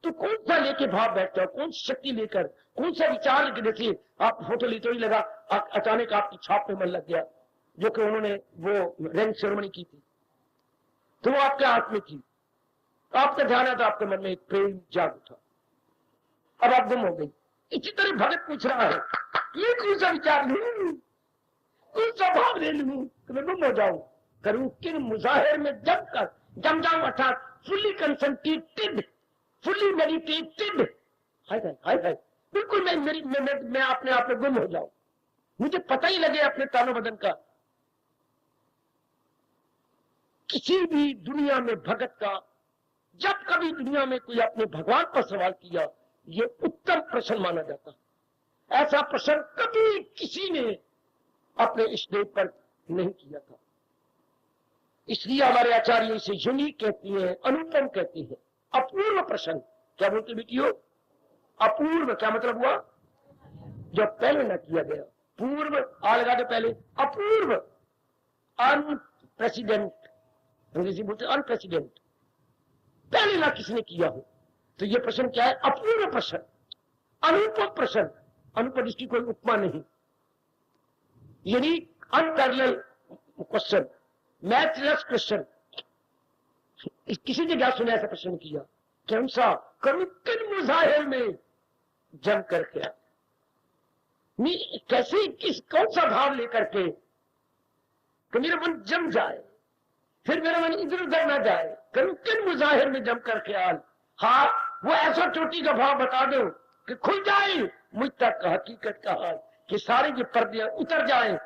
तो कौन सा लेके भाव बैठते हो, कौन सी शक्ति लेकर, कौन सा विचार लेकर? देखिए आप फोटो लेते ही लगा अचानक आपकी छाप पे मन लग गया, जो कि उन्होंने वो रैंक सेरेमनी की थी, तो वो आपके हाथ में थी, आपका ध्यान है तो आपके मन में एक प्रेम जाग उठा, अब आप गुम हो गई। इसी तरह भगत पूछ रहा है, ये कौन सा विचार लूं, कौन सा भाव ले लूं कि मैं गुम हो जाऊं, करूं किन मुजाहिर में जम जाऊं, अर्थात फुल्ली कंसंट्रेटेड, फुल्ली मेडिटेटेड, हाय हाय हाय, बिल्कुल मैं अपने आप में गुम हो जाऊं, मुझे पता ही लगे अपने तानो बदन का। किसी भी दुनिया में भगत का, जब कभी दुनिया में कोई अपने भगवान पर सवाल किया, ये उत्तम प्रश्न माना जाता है। ऐसा प्रश्न कभी किसी ने अपने इस देव पर नहीं किया था। इसलिए हमारे आचार्य इसे यूनिक कहती हैं, अनुपम कहती हैं, अपूर्व प्रश्न। क्या बोलते बेटियों? अपूर्व क्या मतलब हुआ? जो पहले न किया गया। पूर्व आ लगा दो पहले, अपूर्व, अनप्रेसिडेंट, अंग्रेजी बोलते अनप्रेसिडेंट, पहले ना किसी ने किया हो। तो ये प्रश्न क्या है? अपूर्व प्रश्न, अनुपम प्रश्न। अनुपम, इसकी कोई उपमा नहीं, यानी अनपैरेलल क्वेश्चन, मैथलेस क्वेश्चन। किसी ने क्या सुना ऐसा प्रश्न किया? कौन सा? करूं किन मुजाहिर में जम करके, कैसे, किस, कौन सा भाव लेकर के कि मेरा मन जम जाए, फिर मेरा मन इधर उधर ना जाए, करूं किन मुजाहिर में जम करके आल। हाँ, वो ऐसा चोटी का भाव बता दो कि खुल जाए मुझ तक का हकीकत का हाल, कि सारे ये पर्दे उतर जाए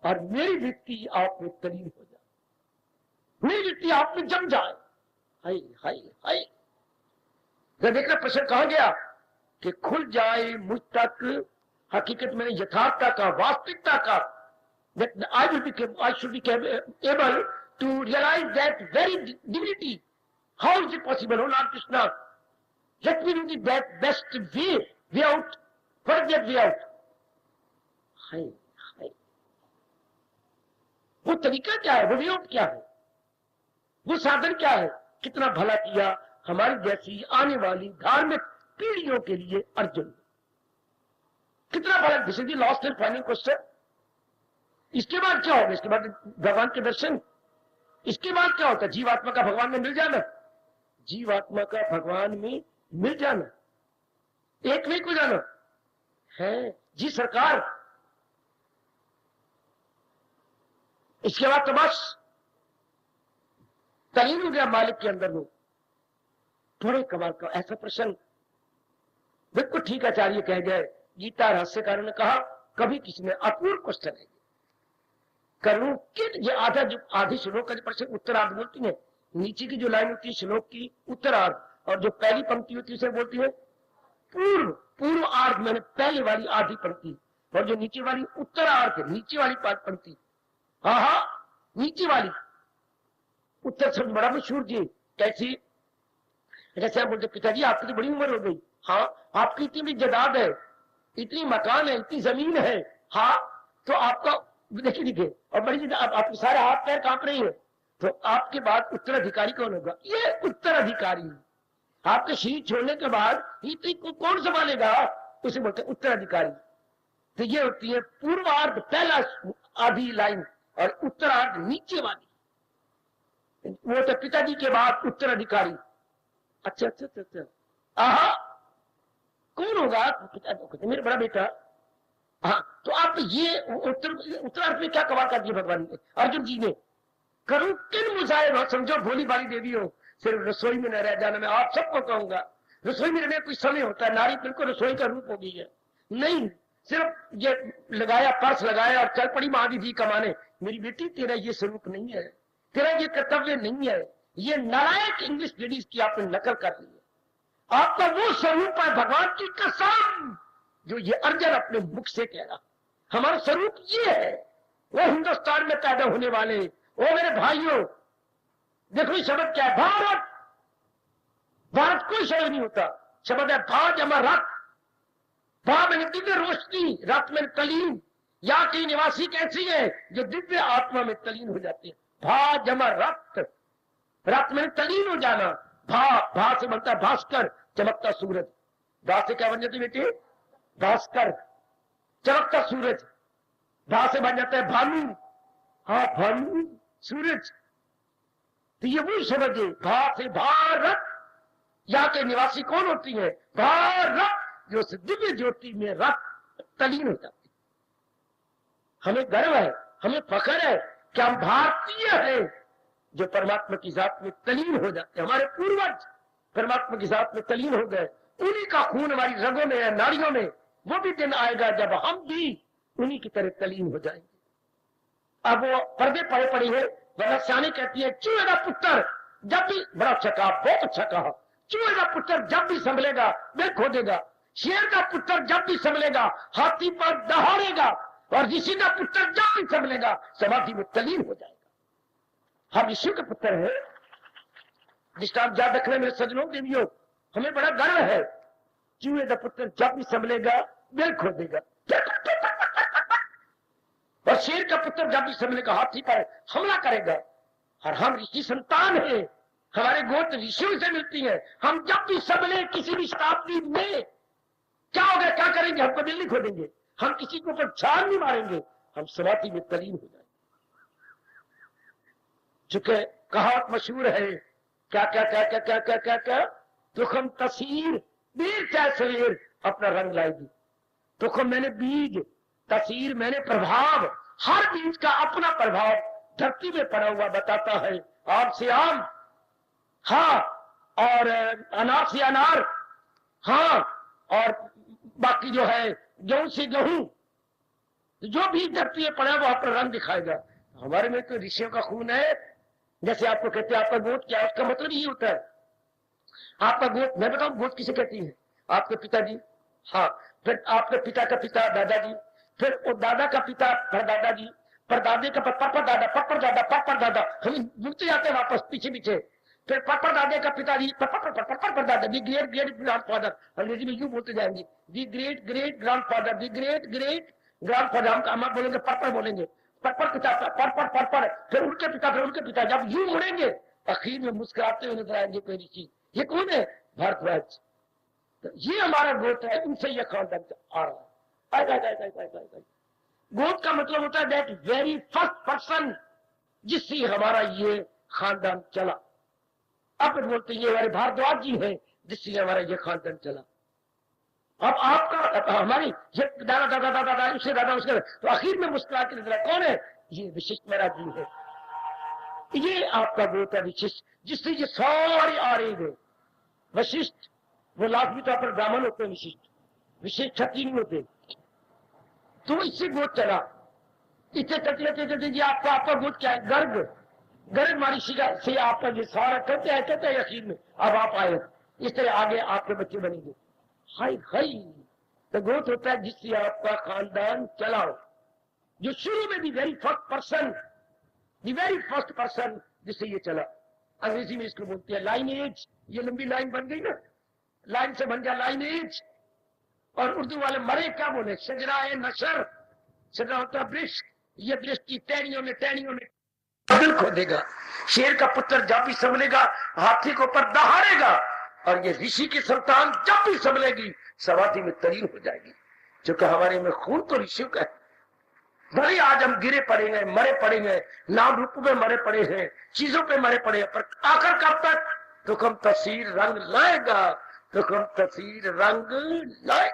और मेरी वृत्ति आप में तलीन हो जाए, मेरी वृत्ति आप में जम जाए। हाय हाय हाय, देखना प्रश्न कहा गया कि खुल जाए मुझ तक हकीकत में, यथार्थता का, वास्तविकता का, that I should be able to realize that very divinity. How is it possible? Oh Lord Krishna, let me do the best way out. What is that way out? हाय हाय, वो तरीका क्या है, वो वे आउट क्या है, वो साधन क्या है? कितना भला किया हमारी जैसी आने वाली धार्मिक पीढ़ियों के लिए अर्जुन, कितना भला। This is the last and final question. इसके बाद क्या होगा? इसके बाद भगवान के दर्शन, इसके बाद क्या होता है? जीवात्मा का भगवान में मिल जाना, जीवात्मा का भगवान में मिल जाना, एक नहीं को जाना है जी सरकार। इसके बाद तो बस तलीन हो गया मालिक के अंदर। वो बड़े कमाल का ऐसा प्रश्न, बिल्कुल ठीक आचार्य कह गए, गीता रहस्यकार ने कहा कभी किसी ने अपूर्व क्वेश्चन है, करूं कि ये आधा, जो आधी श्लोक का जो प्रश्न उत्तरार्ध बोलती है, नीचे की जो लाइन होती है श्लोक की उत्तरार्ध, और जो पहली पंक्ति होती है उसे बोलती है पूर्व, पूर्व आर्ध, मैंने पहले वाली आधी पंक्ति, और जो नीचे वाली उत्तरार्ध, नीचे वाली पंक्ति, हाँ हाँ नीचे वाली। उत्तर शब्द बड़ा मशहूर जी, कैसी? जैसे आप बोलते पिताजी आपकी तो बड़ी उम्र हो गई, हाँ आपकी इतनी भी जायदाद है, इतनी मकान है, इतनी जमीन है, हाँ तो आपका देखिए दिखे, और बड़ी आपके सारे हाथ पैर कांप रही है, तो आपके बाद उत्तराधिकारी कौन होगा? ये उत्तराधिकारी। आपके शरीर छोड़ने के बाद इतनी कौन संभालेगा? उसे बोलते हैं उत्तराधिकारी। तो ये होती है पूर्वार्ध, पहला आधी लाइन, और उत्तरार्ध नीचे वाली, वो तो पिताजी के बाद उत्तराधिकारी। अच्छा अच्छा अच्छा अच्छा, आहा कौन होगा? पिता, मेरा बड़ा बेटा। हाँ, तो आप ये उत्तरार्थ में क्या कमाल कर दिया भगवान ने, अर्जुन जी ने? करूं किन मुजाहिर हो, समझो भोली भाली देवी हो, सिर्फ रसोई में न रह जाना। मैं आप सबको कहूंगा, रसोई में रहने कुछ समय होता है, नारी बिल्कुल रसोई का रूप हो गई है। नहीं, सिर्फ ये लगाया, पर्स लगाया और चल पड़ी महादीदी कमाने। मेरी बेटी तेरा ये स्वरूप नहीं है, तेरा ये कर्तव्य नहीं है, ये नालायक इंग्लिश लेडीज की आपने नकल कर ली है। आपका वो स्वरूप है, भगवान की कसम, जो ये अर्जुन अपने मुख से कह रहा, हमारा स्वरूप ये है। वो हिंदुस्तान में पैदा होने वाले, वो मेरे भाइयों, देखो शब्द क्या है? भारत। भारत कोई शब्द नहीं होता, शब्द है भा जमा रथ। भा मैंने दिव्य रोशनी, रथ में तलीन। यहाँ की निवासी कैसी है? जो दिव्य आत्मा में तलीन हो जाती है। भा जमा रथ, रथ में तलीन हो जाना। भा, भा से बनता है भास्कर, चमकता सूरज, धा से क्या बन जाती बेटे? भास्कर। चमकता सूरज, धा से बन जाता है भानु। हाँ भानु, सूरज। तो ये वो शब्द है, भा से भारत। यहाँ के निवासी कौन होती है? भारत, जो उस दिव्य ज्योति में रत तलीन हो जाती। हमें गर्व है, हमें फख्र है कि हम भारतीय हैं जो परमात्मा की जात में तलीन हो जाते। हमारे पूर्वज परमात्मा की जात में तलीन हो गए, उन्हीं का खून हमारी रगों में है, नाड़ियों में। वो भी दिन आएगा जब हम भी उन्हीं की तरह तलीन हो जाएंगे। अब वो पर्दे पड़े पड़े हैं, वरना सियानी कहती है चूहे का पुत्र जब भी, बड़ा अच्छा कहा, बहुत अच्छा कहा, चूहे का पुत्र जब भी संभलेगा बिल खोदेगा, शेर का पुत्र जब भी संभलेगा हाथी पर दहाड़ेगा, और ऋषि का पुत्र जब भी संभलेगा समाधि में तलीन हो जाएगा। हम ऋषि के पुत्र हैं, दृष्टांत याद रखने में सजनों देवियों, हमें बड़ा गर्व है। चूहे का पुत्र जब भी संभलेगा बिल खोदेगा, और शेर का पुत्र जब भी संभलेगा हाथी पर हमला करेगा। और हम ऋषि संतान हैं, हमारे गोद ऋषियों से मिलती है। हम जब भी संभले किसी भी शताब्दी में, क्या होगा, क्या करेंगे? हमको दिल नहीं खोदेंगे, हम किसी के ऊपर छान नहीं मारेंगे, हम समाधि में तलीन हो जाएंगे। चूंकि कहावत मशहूर है, क्या क्या क्या क्या क्या क्या क्या क्या, तुखम तसीर देर चाहे सवेर अपना रंग लाएगी। तुखम मैंने बीज, तसीर मैंने प्रभाव, हर बीज का अपना प्रभाव धरती में पड़ा हुआ बताता है। आम से आम, हाँ, और अनार से अनार, हाँ, और बाकी जो है गेहूं से गेहूं, जो भी धरती में पड़ा वो अपना रंग दिखाएगा। हमारे में तो ऋषियों का खून है। जैसे आपको कहते हैं आपका गोद क्या है, उसका मतलब ये होता है आपका गोद। मैं बताऊं गोद किसे कहती है? आपके पिताजी, हाँ, फिर आपके पिता का पिता दादाजी, फिर वो दादा का पिता परदादाजी, परदादे का पप्पर दादा, पप्पर दादा, पप्पर दादा, हम जुड़ते जाते हैं वापस पीछे पीछे। फिर पप्पर दादे का पिताजी, पप्पर दादा, दी ग्रेट ग्रेट ग्रैंडफादर, अंग्रेजी में यूं बोलते जाएंगे, the great great grandfather, the great great grandfather. हम आप बोलेंगे पर्पर, बोलेंगे पर्पर पिता, पर्पर पर्पर, फिर उनके पिता, फिर उनके पिता। जब यूं मुड़ेंगे आखिर में मुस्कुराते हुए नजर आएंगे कोई ऋषि। ये कौन है? भारद्वाज। तो ये हमारा गोद है, इनसे ये खानदान आ रहा है। गोद का मतलब होता है दैट वेरी फर्स्ट पर्सन जिससे हमारा ये खानदान चला। अब बोलते हैं ये हमारे भारद्वाज जी हैं जिससे हमारा ये खानदान चला। अब आपका हमारी ये दादा दादा दादा दादा उससे दादा उसके, तो आखिर में मुस्कुरा के नजर कौन है? ये विशिष्ट मेरा जी है। ये आपका गोद है विशिष्ट, जिससे ये सारे आ रहे हैं। वशिष्ठ वो लाजमी तौर पर ब्राह्मण होते हैं, विशिष्ट विशेष क्षत्रिय नहीं होते। तो इससे गोद चला। इससे चलते जी आपका गोद क्या है? गर्ग। गर्ग महर्षि से आपका ये सारा कहते हैं यकीन में। अब आप आए, इस तरह आगे आपके बच्चे बनेंगे। हाय हाय, तो गोद होता है जिससे आपका खानदान चलाओ, जो शुरू में दी वेरी फर्स्ट पर्सन जिससे ये चला। अंग्रेजी में इसको बोलते हैं लाइनेज। ये लंबी लाइन बन गई ना, लाइन से बन गया लाइनेज। और उर्दू वाले मरे क्या बोले? शजरा ए नशर। शजरा होता है वृक्ष, ये वृक्ष की टहनियों में दिल खोदेगा। शेर का पुत्र जब भी संभलेगा हाथी को ऊपर दहाड़ेगा, और ये ऋषि की संतान जब भी संभलेगी समाधि में तलीन हो जाएगी। क्योंकि हमारे में खून तो ऋषियों का है। भले आज हम गिरे पड़े हैं, मरे पड़े हैं, नाम रूप में मरे पड़े हैं, चीजों पे मरे पड़े हैं, पर आखिर कब तक? तुखम तसीर रंग लाएगा, तुखम तसीर रंग लाए।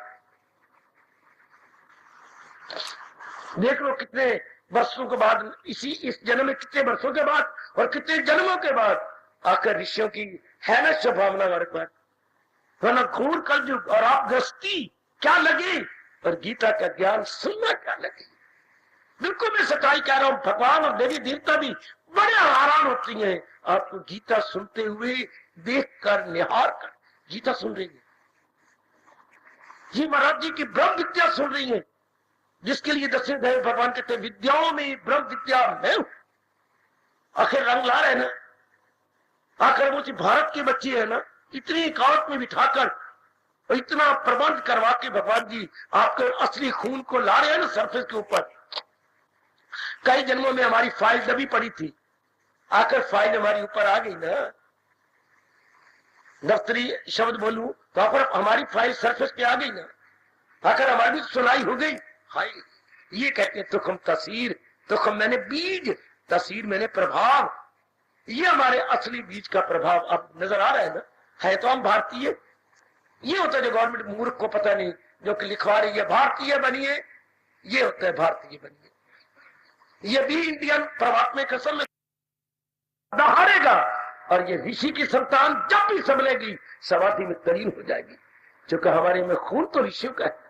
देख लो कितने वर्षों के बाद, इस जन्म में कितने वर्षों के बाद और कितने जन्मों के बाद आकर ऋषियों की है ना शुभभावना हमारे पास। वरना घोर कलयुग और आप गृहस्थी क्या लगे, और गीता का ज्ञान सुनना क्या लगे। बिल्कुल मैं सच्चाई कह रहा हूं, भगवान और देवी देवता भी बड़े हैरान होती हैं आपको गीता सुनते हुए, देख कर, निहार कर। गीता सुन रही है, जी महाराज जी की ब्रह्म विद्या सुन रही है, जिसके लिए दशरथ देव भगवान कहते विद्याओं में ब्रह्म विद्या मैं हूं। आखिर रंग ला रहे ना, आखिर वो भारत के बच्चे है ना, इतनी एकांत में बिठाकर और इतना प्रबंध करवा के भगवान जी आपके असली खून को ला रहे हैं ना सरफेस के ऊपर। कई जन्मों में हमारी फाइल दबी पड़ी थी, आकर फाइल हमारी ऊपर आ गई ना। दफ्तरी शब्द बोलूं तो आखिर हमारी फाइल सरफेस पे आ गई ना, आखिर हमारी भी सुनाई हो गई। हाय, ये कहते हैं तुखम तसीर, तुखम मैंने बीज, तसीर मैंने प्रभाव। ये हमारे असली बीज का प्रभाव अब नजर आ रहा है ना। है तो हम भारतीय। ये होता है जो गवर्नमेंट मूर्ख को पता नहीं, जो कि लिखवा रही है भारतीय बनिए, ये होता है भारतीय बनिए। ये भी इंडियन परमात्मा कसम दहाड़ेगा, और ये ऋषि की संतान जब भी संभलेगी समाधि में तलीन हो जाएगी, क्योंकि हमारे में खून तो ऋषियों का है।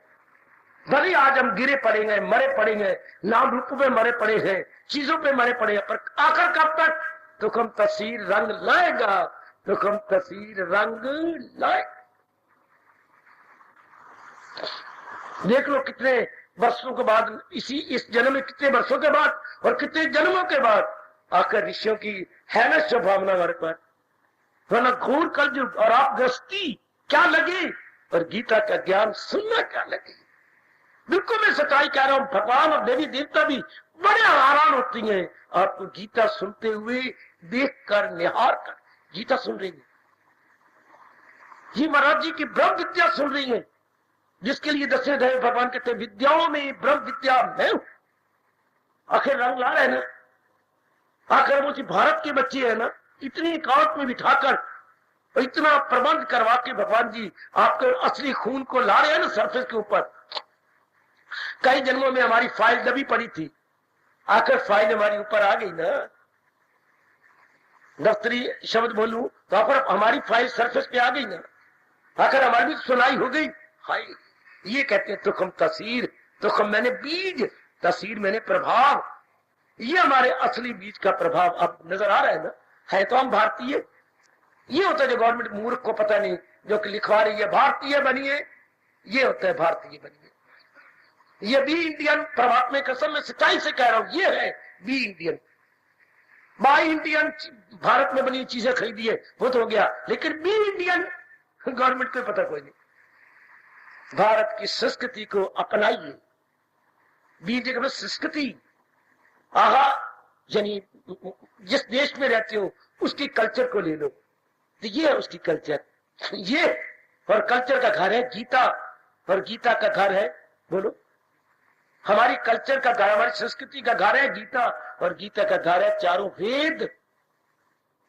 भले आज हम गिरे पड़ेंगे, मरे पड़ेंगे, नाम रूप में मरे पड़े हैं, चीजों पे मरे पड़े हैं, पर आखिर कब तक? तुखम तसीर रंग लाएगा, तुखम तसीर रंग लाए। देख लो कितने वर्षों के बाद, इस जन्म में कितने वर्षों के बाद और कितने जन्मों के बाद आकर ऋषियों की है ना स्वभावना हमारे पास। वरना घोर कलयुग और आप गृहस्थी क्या लगे और गीता का ज्ञान सुनना क्या लगे। बिल्कुल मैं सच्चाई कह रहा हूं, भगवान और देवी देवता भी बड़े हैरान होती हैं आपको गीता सुनते हुए, देख कर, निहार कर। गीता सुन रही है, ये महाराज जी की ब्रह्म विद्या सुन रही है, जिसके लिए दशरथ देव भगवान कहते हैं विद्याओं में ब्रह्म विद्या मैं हूं। आखिर रंग ला रहे हैं ना, आखिर वो भारत के बच्चे है ना, इतनी एकांत में बिठाकर और इतना प्रबंध करवा के भगवान जी आपके असली खून को ला रहे हैं ना सरफेस के ऊपर। कई जन्मों में हमारी फाइल दबी पड़ी थी, आखिर फाइल हमारी ऊपर आ गई ना। दफ्तरी शब्द बोलूं तो आखिर हमारी फाइल सरफेस पे आ गई ना, आखिर हमारी भी सुनाई हो गई। हाय, ये कहते हैं तुखम तसीर, तुखम मैंने बीज, तसीर मैंने प्रभाव। ये हमारे असली बीज का प्रभाव अब नजर आ रहा है ना। है तो हम भारतीय। ये होता है जो गवर्नमेंट मूर्ख को पता नहीं, जो कि लिखवा रही है भारतीय बनिए, ये होता है भारतीय बनिए। ये भी इंडियन परमात्मा कसम में सच्चाई से कह रहा हूं, ये है बी इंडियन। बाई इंडियन भारत में बनी चीजें खरीदी है वो तो हो गया, लेकिन बी इंडियन गवर्नमेंट को पता कोई नहीं। भारत की संस्कृति को अपनाइए। बी जगह में संस्कृति, आहा, यानी जिस देश में रहते हो उसकी कल्चर को ले लो, तो ये है उसकी कल्चर। ये और कल्चर का घर है गीता, और गीता का घर है, बोलो, हमारी कल्चर का घर, हमारी संस्कृति का घर है गीता, और गीता का घर है चारों वेद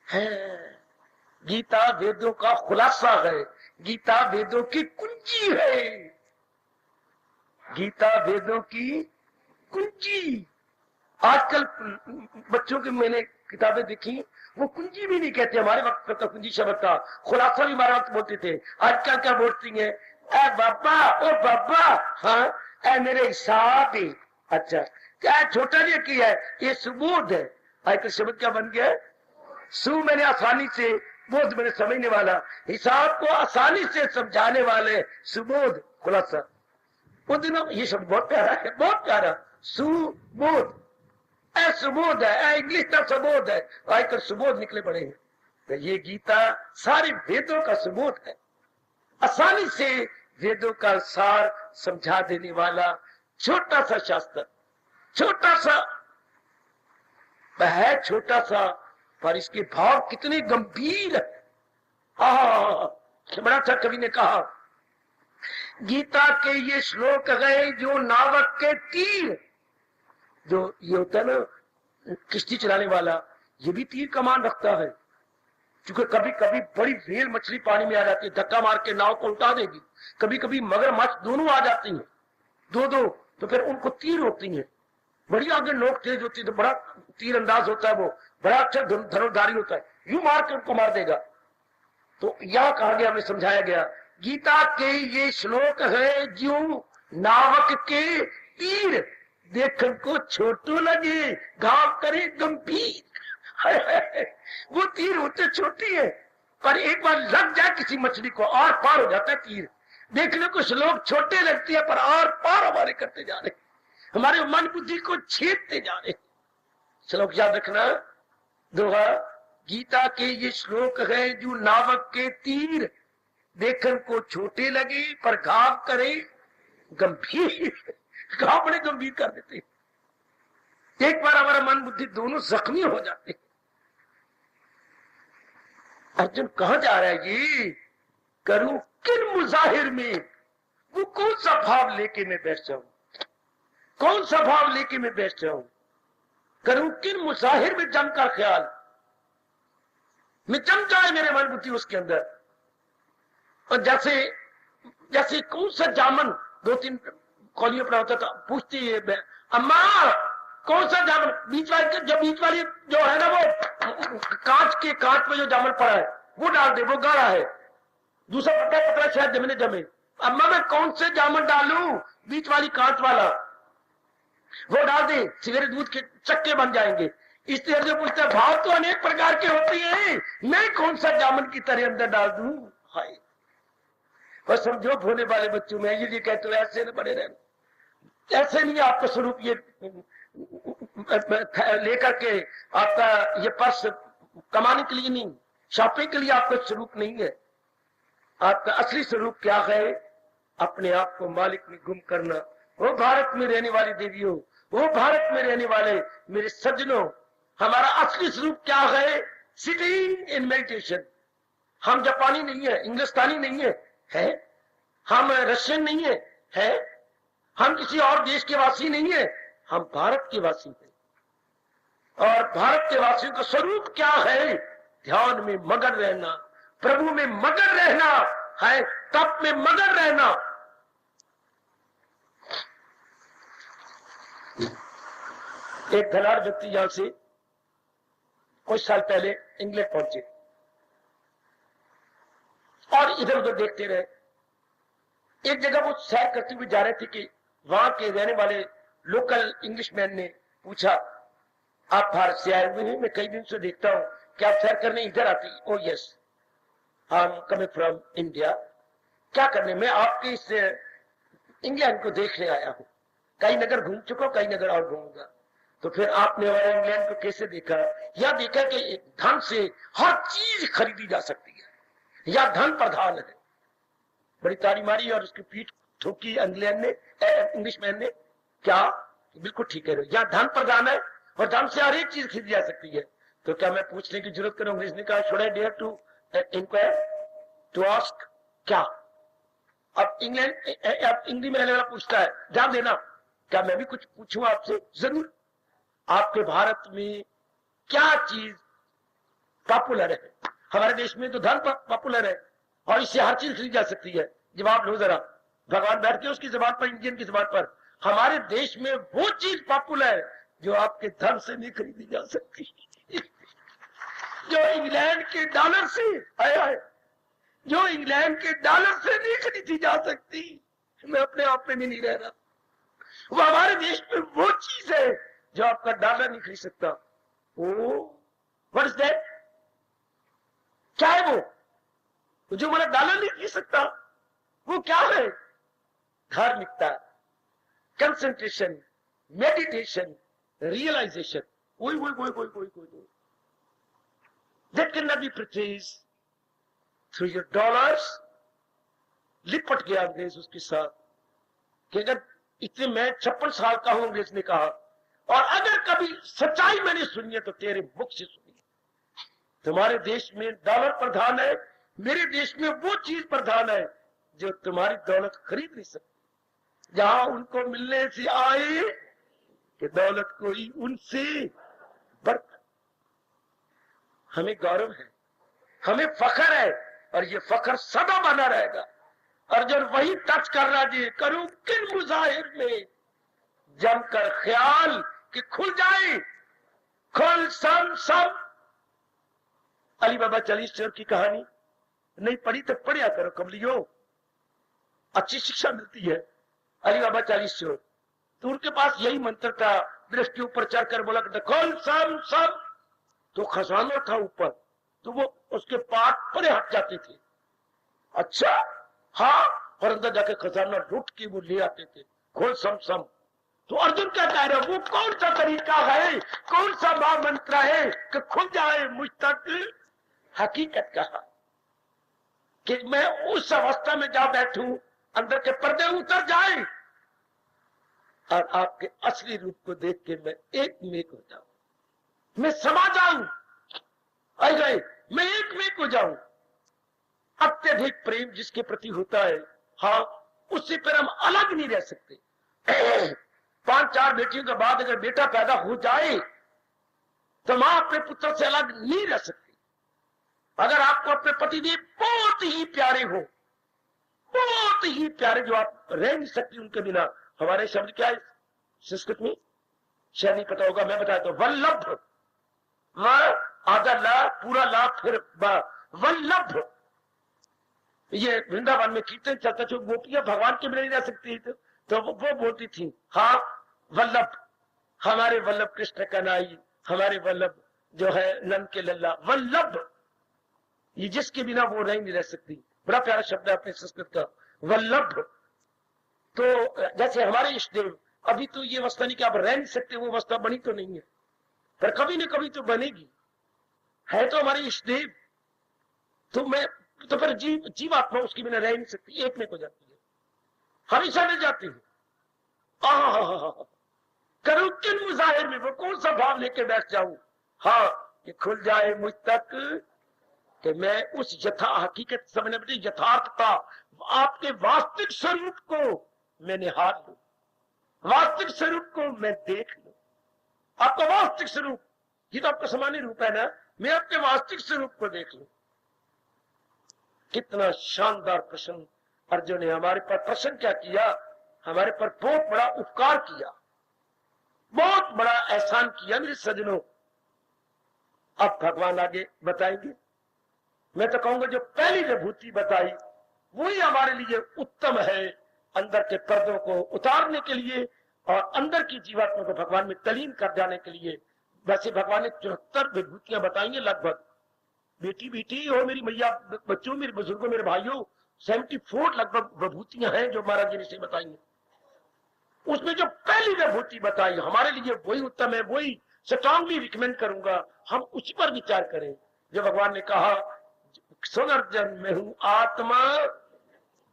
है। गीता वेदों का खुलासा है, गीता वेदों की कुंजी है, गीता वेदों की कुंजी। आजकल बच्चों की मैंने किताबें देखी, वो कुंजी भी नहीं कहते। हमारे वक्त का कुंजी शब्द था, खुलासा भी हमारे वक्त बोलते थे। आजकल क्या बोलती है? ए बाबा, ओ बाबा, हाँ ए मेरे हिसाब ही। अच्छा, क्या छोटा नहीं किया है, ये सुबोध है। आजकल शब्द क्या बन गया है? सु मैंने आसानी से, बोध मैंने समझने वाला, हिसाब को आसानी से समझाने वाले, सुबोध, खुलासा। वो दिनों ये शब्द बहुत प्यारा है, बहुत प्यारा, सुबोध। सुबोध है, इंग्लिश का सुबोध है, आजकल सुबोध निकले पड़े हैं। तो ये गीता सारे वेदों का सुबोध है, आसानी से वेदों का सार समझा देने वाला छोटा सा शास्त्र। छोटा सा है, छोटा सा, पर इसके भाव कितने गंभीर है। बड़ा अच्छा कवि ने कहा, गीता के ये श्लोक गए जो नावक के तीर। जो ये होता है ना किश्ती चलाने वाला, ये भी तीर कमान रखता है, क्योंकि कभी कभी बड़ी वेल मछली पानी में आ जाती है, धक्का मार के नाव को उल्टा देगी। कभी कभी मगरमच्छ दोनों आ जाती हैं, दो, तो फिर उनको तीर होती हैं, बड़ी आगे नोक तेज होती है, तो बड़ा तीर अंदाज होता है, वो बड़ा अच्छा धनुर्धारी होता है, यूं मार के उनको मार देगा। तो यह कहा गया, हमें समझाया गया, गीता के ये श्लोक है जो नावक के तीर, देखन को छोटो लगे घाव करे गंभीर। वो तीर होते छोटी है, पर एक बार लग जाए किसी मछली को और पार हो जाता है तीर। देखने कुछ लोग छोटे लगते हैं, पर और पार हमारे करते जा रहे, हमारे मन बुद्धि को छेदते जा रहे। श्लोक याद रखना, दोहा, गीता के ये श्लोक है जो नावक के तीर, देखन को छोटे लगे पर घाव करे गंभीर। घाव बड़े गंभीर कर देते, एक बार हमारा मन बुद्धि दोनों जख्मी हो जाते। अर्जुन कहां जा रहा है जी? करूं किन मुजाहिर में, वो कौन सा भाव लेके मैं बैठ जाऊं, कौन सा भाव लेके मैं बैठ जाऊं? करूं किन मुजाहिर में जम कर ख्याल, मैं जम जाए मेरे मन बुद्धि उसके अंदर। और जैसे जैसे कौन सा जामन, दो तीन कौलियों पर होता था, पूछती है अम्मा कौन सा जामन, बीच वाली जो बीच वाली जो है ना, वो कांच में जो जामन पड़ा है वो डाल दे, वो गाढ़ा है, दूसरा पतला पतला शायद जमने जमे। अम्मा मैं कौन से जामन डालूं, बीच वाली कांच वाला, वो डाल दे, सवेरे दूध के चक्के बन जाएंगे। इस तरह से पूछता है, भाव तो अनेक प्रकार के होते हैं, मैं कौन सा जामन की तरह अंदर डाल दूं? हाय, और समझो भोले वाले बच्चों में ये कहते हो ऐसे न बने रहना, ऐसे नहीं आपका स्वरूप ये लेकर के आपका ये पर्स कमाने के लिए नहीं, शॉपिंग के लिए आपका स्वरूप नहीं है। आपका असली स्वरूप क्या है? अपने आप को मालिक में गुम करना। वो भारत में रहने वाली देवियों, वो भारत में रहने वाले मेरे सज्जनों, हमारा असली स्वरूप क्या है? Sitting in meditation. हम जापानी नहीं है, इंग्लिस्तानी नहीं है, हम रशियन नहीं है, हम किसी और देश के वासी नहीं है, हम भारत के वासी हैं। और भारत के वासियों का स्वरूप क्या है? ध्यान में मगन रहना, प्रभु में मगन रहना है, तप में मगन रहना। एक धनाढ़ व्यक्ति यहां से कुछ साल पहले इंग्लैंड पहुंचे और इधर उधर देखते रहे। एक जगह वो सैर करते हुए जा रहे थे कि वहां के रहने वाले लोकल इंग्लिशमैन ने पूछा, आप भारत से आए हुए हैं, मैं कई दिन से देखता हूं कि आप सैर करने इधर आती? ओ yes, I am coming from India. क्या करने? मैं आपके इस इंग्लैंड को देखने आया हूं, कई नगर घूम चुका हूं, कई नगर और घूमूंगा। तो फिर आपने हमारे इंग्लैंड को कैसे देखा? या देखा कि धन से हर चीज खरीदी जा सकती है, या धन प्रधान है। बड़ी तारी मारी और उसकी पीठ ठोकी इंग्लैंड ने, इंग्लिशमैन ने। क्या? बिल्कुल ठीक है, या धन प्रधान है और धन से हर एक चीज खरीदी जा सकती है। तो क्या मैं पूछने की जरूरत करूं? अंग्रेज ने कहा, should I dare to inquire, to ask? क्या? अब इंग्लैंड, अब इंग्लिश में रहने वाला पूछता है, जवाब देना। क्या मैं भी कुछ पूछूं आपसे? जरूर। आपके भारत में क्या चीज पॉपुलर है? हमारे देश में तो धन पॉपुलर है और इससे हर चीज खरीदी जा सकती है। जवाब लो जरा, भगवान बैठ के उसकी जबान पर, इंडियन की जबान पर। हमारे देश में वो चीज पॉपुलर है जो आपके धन से नहीं खरीदी जा सकती, जो इंग्लैंड के डॉलर से आया है, जो इंग्लैंड के डॉलर से नहीं खरीदी जा सकती। मैं अपने आप में भी नहीं रह रहा। वो हमारे देश में वो चीज है जो आपका डॉलर नहीं खरीद सकता। Oh what is that? क्या है वो जो मेरा डॉलर नहीं खरीद सकता? वो क्या है? धार्मिकता, कंसंट्रेशन, मेडिटेशन, रियलाइजेशन। वही वही वही वही वही वही that can not be purchased through your dollars. लिपट गया अंग्रेज उसके साथ कि अगर इतने, मैं 56 साल का हूं, अंग्रेज ने कहा, और अगर कभी सच्चाई मैंने सुनी है तो तेरे मुख से सुनी। तुम्हारे देश में डॉलर प्रधान है, मेरे देश में वो चीज प्रधान है जो तुम्हारी दौलत खरीद नहीं सकती। जहां उनको मिलने से आए कि दौलत कोई उनसे बढ़। हमें गौरव है, हमें फख्र है, और ये फख्र सदा बना रहेगा। अर्जुन वही टच कर रहा जी, करूं किन मुजाहिर में जमकर ख्याल कि खुल जाए, खुल सम। अली बाबा 40 चोर की कहानी नहीं पढ़ी तो पढ़िया करो, कमलियो, अच्छी शिक्षा मिलती है। अली बाबा 40 चोर, तो उनके पास यही मंत्र था। दृष्टि ऊपर चढ़कर बोला खुल सम, तो खजाना था ऊपर, तो वो उसके पाठ परे हट जाते थे। अच्छा, हाँ, और अंदर जाके खजाना लूट के वो ले आते थे। खोल सम। तो अर्जुन क्या कह रहे, वो कौन सा तरीका है, कौन सा महामंत्र है कि खुल जाए मुझ तक हकीकत कहा, कि मैं उस अवस्था में जा बैठूं, अंदर के पर्दे उतर जाए और आपके असली रूप को देख के मैं एक हो जाऊं, मैं समा जाऊं। आई गए, मैं एक में को जाऊं। अत्यधिक प्रेम जिसके प्रति होता है, हाँ, उससे फिर हम अलग नहीं रह सकते। 5-4 बेटियों के बाद अगर बेटा पैदा हो जाए तो मां अपने पुत्र से अलग नहीं रह सकती। अगर आपको अपने पतिदेव बहुत ही प्यारे हो, बहुत ही प्यारे, जो आप रह नहीं सकती उनके बिना, हमारे शब्द क्या है संस्कृत में, शायद नहीं पता होगा, मैं बताया तो वल्लभ, आधा ला, पूरा ला, फिर वल्लभ। ये वृंदावन में कीर्तन चलता, जो गोपियां भगवान के बिना नहीं रह सकती तो वो बोलती थी, हाँ वल्लभ, हमारे वल्लभ कृष्ण कन्हैया, हमारे वल्लभ जो है नंद के लल्ला, वल्लभ, ये जिसके बिना वो रह नहीं रह सकती। बड़ा प्यारा शब्द है अपने संस्कृत का, वल्लभ। तो जैसे हमारे इष्ट देव, अभी तो ये अवस्था नहीं कि आप रह नहीं सकते, वो अवस्था बनी तो नहीं है, पर कभी न कभी तो बनेगी, है तो हमारे इष्ट देव। तो फिर जीवात्मा उसके बिना रह नहीं सकती, एक में हो जाती है, हमेशा रह जाती है। करूं किन मुजाहिर में, वो कौन सा भाव लेके बैठ जाऊं, हाँ, कि खुल जाए मुझ तक कि मैं उस हकीकत समझने में, यथार्थता, आपके वास्तविक स्वरूप को मैं निहार लूं, वास्तविक स्वरूप को मैं देख लूं। आपका वास्तविक स्वरूप, ये तो आपका सामान्य रूप है ना, मैं आपके वास्तविक स्वरूप को देख लूं। कितना शानदार प्रश्न अर्जुन ने हमारे पर प्रश्न क्या किया, हमारे पर बहुत बड़ा उपकार किया, बहुत बड़ा एहसान किया मेरे सज्जनों। अब भगवान आगे बताएंगे। मैं तो कहूंगा जो पहली विभूति बताई वही हमारे लिए उत्तम है, अंदर के पर्दों को उतारने के लिए और अंदर की जीवात्मा को भगवान में तलीन कर जाने के लिए। वैसे भगवान ने 74 विभूतियां बताई हैं लगभग। बेटी बेटी हो मेरी मैया, बच्चों, मेरे बुजुर्गों, मेरे भाइयों, 74 लगभग विभूतियां हैं जो महाराज जी ने से बताई हैं। उसमें जो पहली विभूति बताई हमारे लिए वही उत्तम है, वही स्ट्रांगली रिकमेंड करूंगा हम उसी पर विचार करें। जो भगवान ने कहा, सुन अर्जुन, मैं हूं आत्मा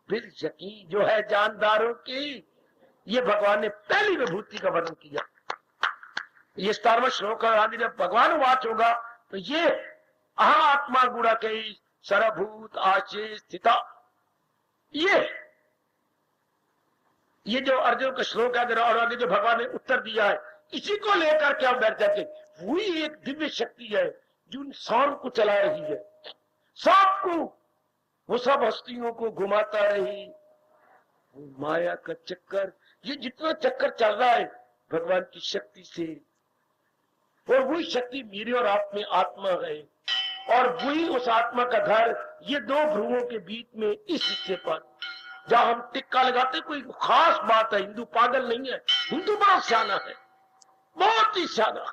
फिर यकी, जो है जानदारों की, ये भगवान ने पहली विभूति का वर्णन किया। ये 17वां श्लोक आदि जब भगवान वाच होगा तो ये अहम आत्मा गुणा के सर्वभूत आचे स्थिता, ये जो अर्जुन का श्लोक है और आगे जो भगवान ने उत्तर दिया है, इसी को लेकर के हम बैठ जाते। वही एक दिव्य शक्ति है जो इंसान को चला रही है, सबको, वो सब हस्तियों को घुमाता रही, माया का चक्कर, ये जितना चक्कर चल रहा है भगवान की शक्ति से, और वही शक्ति मेरे और आप में आत्मा है, और वही उस आत्मा का घर ये 2 भ्रुवों के बीच में इस हिस्से पर जहां हम टिक्का लगाते। कोई खास बात है, हिंदू पागल नहीं है, हिंदू बड़ा सियाना है, बहुत ही सियाना,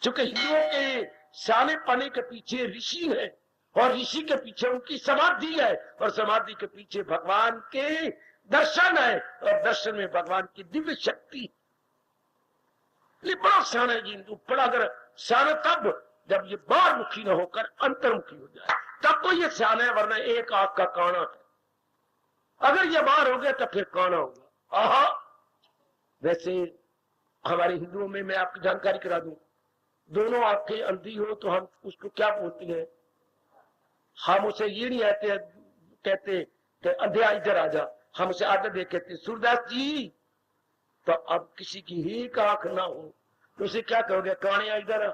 क्योंकि हिंदुओं के सियाने पाने के पीछे ऋषि है, और ऋषि के पीछे उनकी समाधि है, और समाधि के पीछे भगवान के दर्शन है, और दर्शन में भगवान की दिव्य शक्ति। बड़ा सियाना है हिंदू, बड़ा। अगर सियाना तब जब ये बाहर मुखी न होकर अंतर्मुखी हो जाए, तब तो ये सियाना है, वरना एक आंख का काना है। अगर ये बाहर हो गया तो फिर काना होगा। आहा, वैसे हमारे हिंदुओं में मैं आपकी जानकारी करा दूं, दोनों आंखें अंधी हो तो हम उसको क्या बोलते हैं, हम उसे ये नहीं कहते कि अंधेरा इधर आ जा, हम उसे आदर दे कहते सूरदास जी। तो अब किसी की ही आंख ना हो तो उसे क्या कहोगे, कानिया इधर,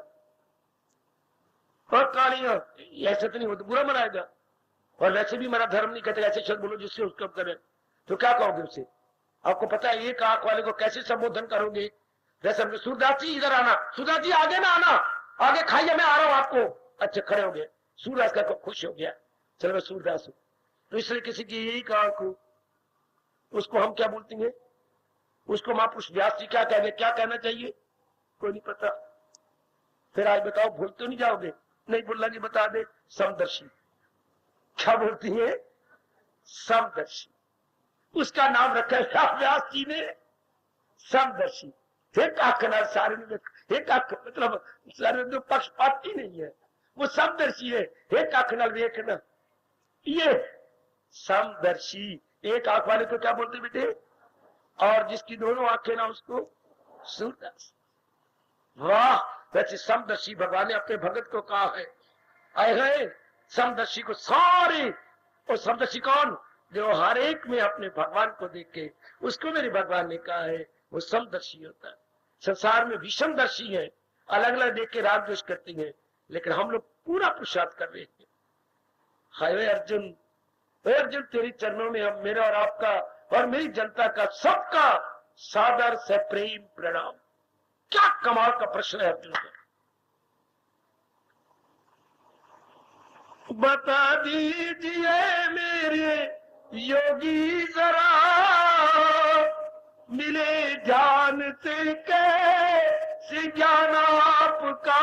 और कानिया ऐसे तो नहीं हो तो बुरा मनाएगा, और वैसे भी मेरा धर्म नहीं कहते ऐसे शब्द बोलो जिससे उसको करें, तो क्या कहोगे उसे। आपको पता है एक आंख वाले को कैसे संबोधन करोगे, जैसे सूरदास जी इधर आना, सूरदास जी आगे ना आना, आगे खाइए मैं आ रहा हूं आपको। अच्छा, खड़े हो गए, सूरदास का खुश हो गया, चलो मैं सूरदास हूं। तो इसलिए किसी की यही आंख हो उसको हम क्या बोलते हैं, उसको महापुरुष व्यास जी क्या कहने, क्या कहना चाहिए, कोई नहीं पता। फिर आज बताओ, भूल तो नहीं जाओगे, नहीं भूलना जी, बता दे, समदर्शी। क्या बोलती है, समदर्शी, उसका नाम रखा है व्यास जी ने, समदर्शी। एक आंख ना सारे एक आंख, मतलब सारे जो पक्षपाती नहीं है, वो समदर्शी है, एक आंख नाल देखना, ये समदर्शी। एक आंख वाले को क्या बोलते बेटे, और जिसकी दोनों आंखें ना उसको सूरदास। वाह, वैसे समदर्शी भगवान ने अपने भगत को कहा है, आए गए समदर्शी को सारे, और समदर्शी कौन? जो हर एक में अपने भगवान को देख के, उसको मेरे भगवान ने कहा है वो समदर्शी होता है। संसार में विषमदर्शी है, अलग अलग देख के राग द्वेष करती है, लेकिन हम लोग पूरा पुरुषार्थ कर रहे हैं। हाय अर्जुन, अर्जुन तेरे चरणों में हम, मेरा और आपका और मेरी जनता का, सबका सादर से प्रेम प्रणाम। क्या कमाल का प्रश्न है अर्जुन का। बता दीजिए मेरे योगी जरा, मिले जानते कैसे ज्ञान आपका,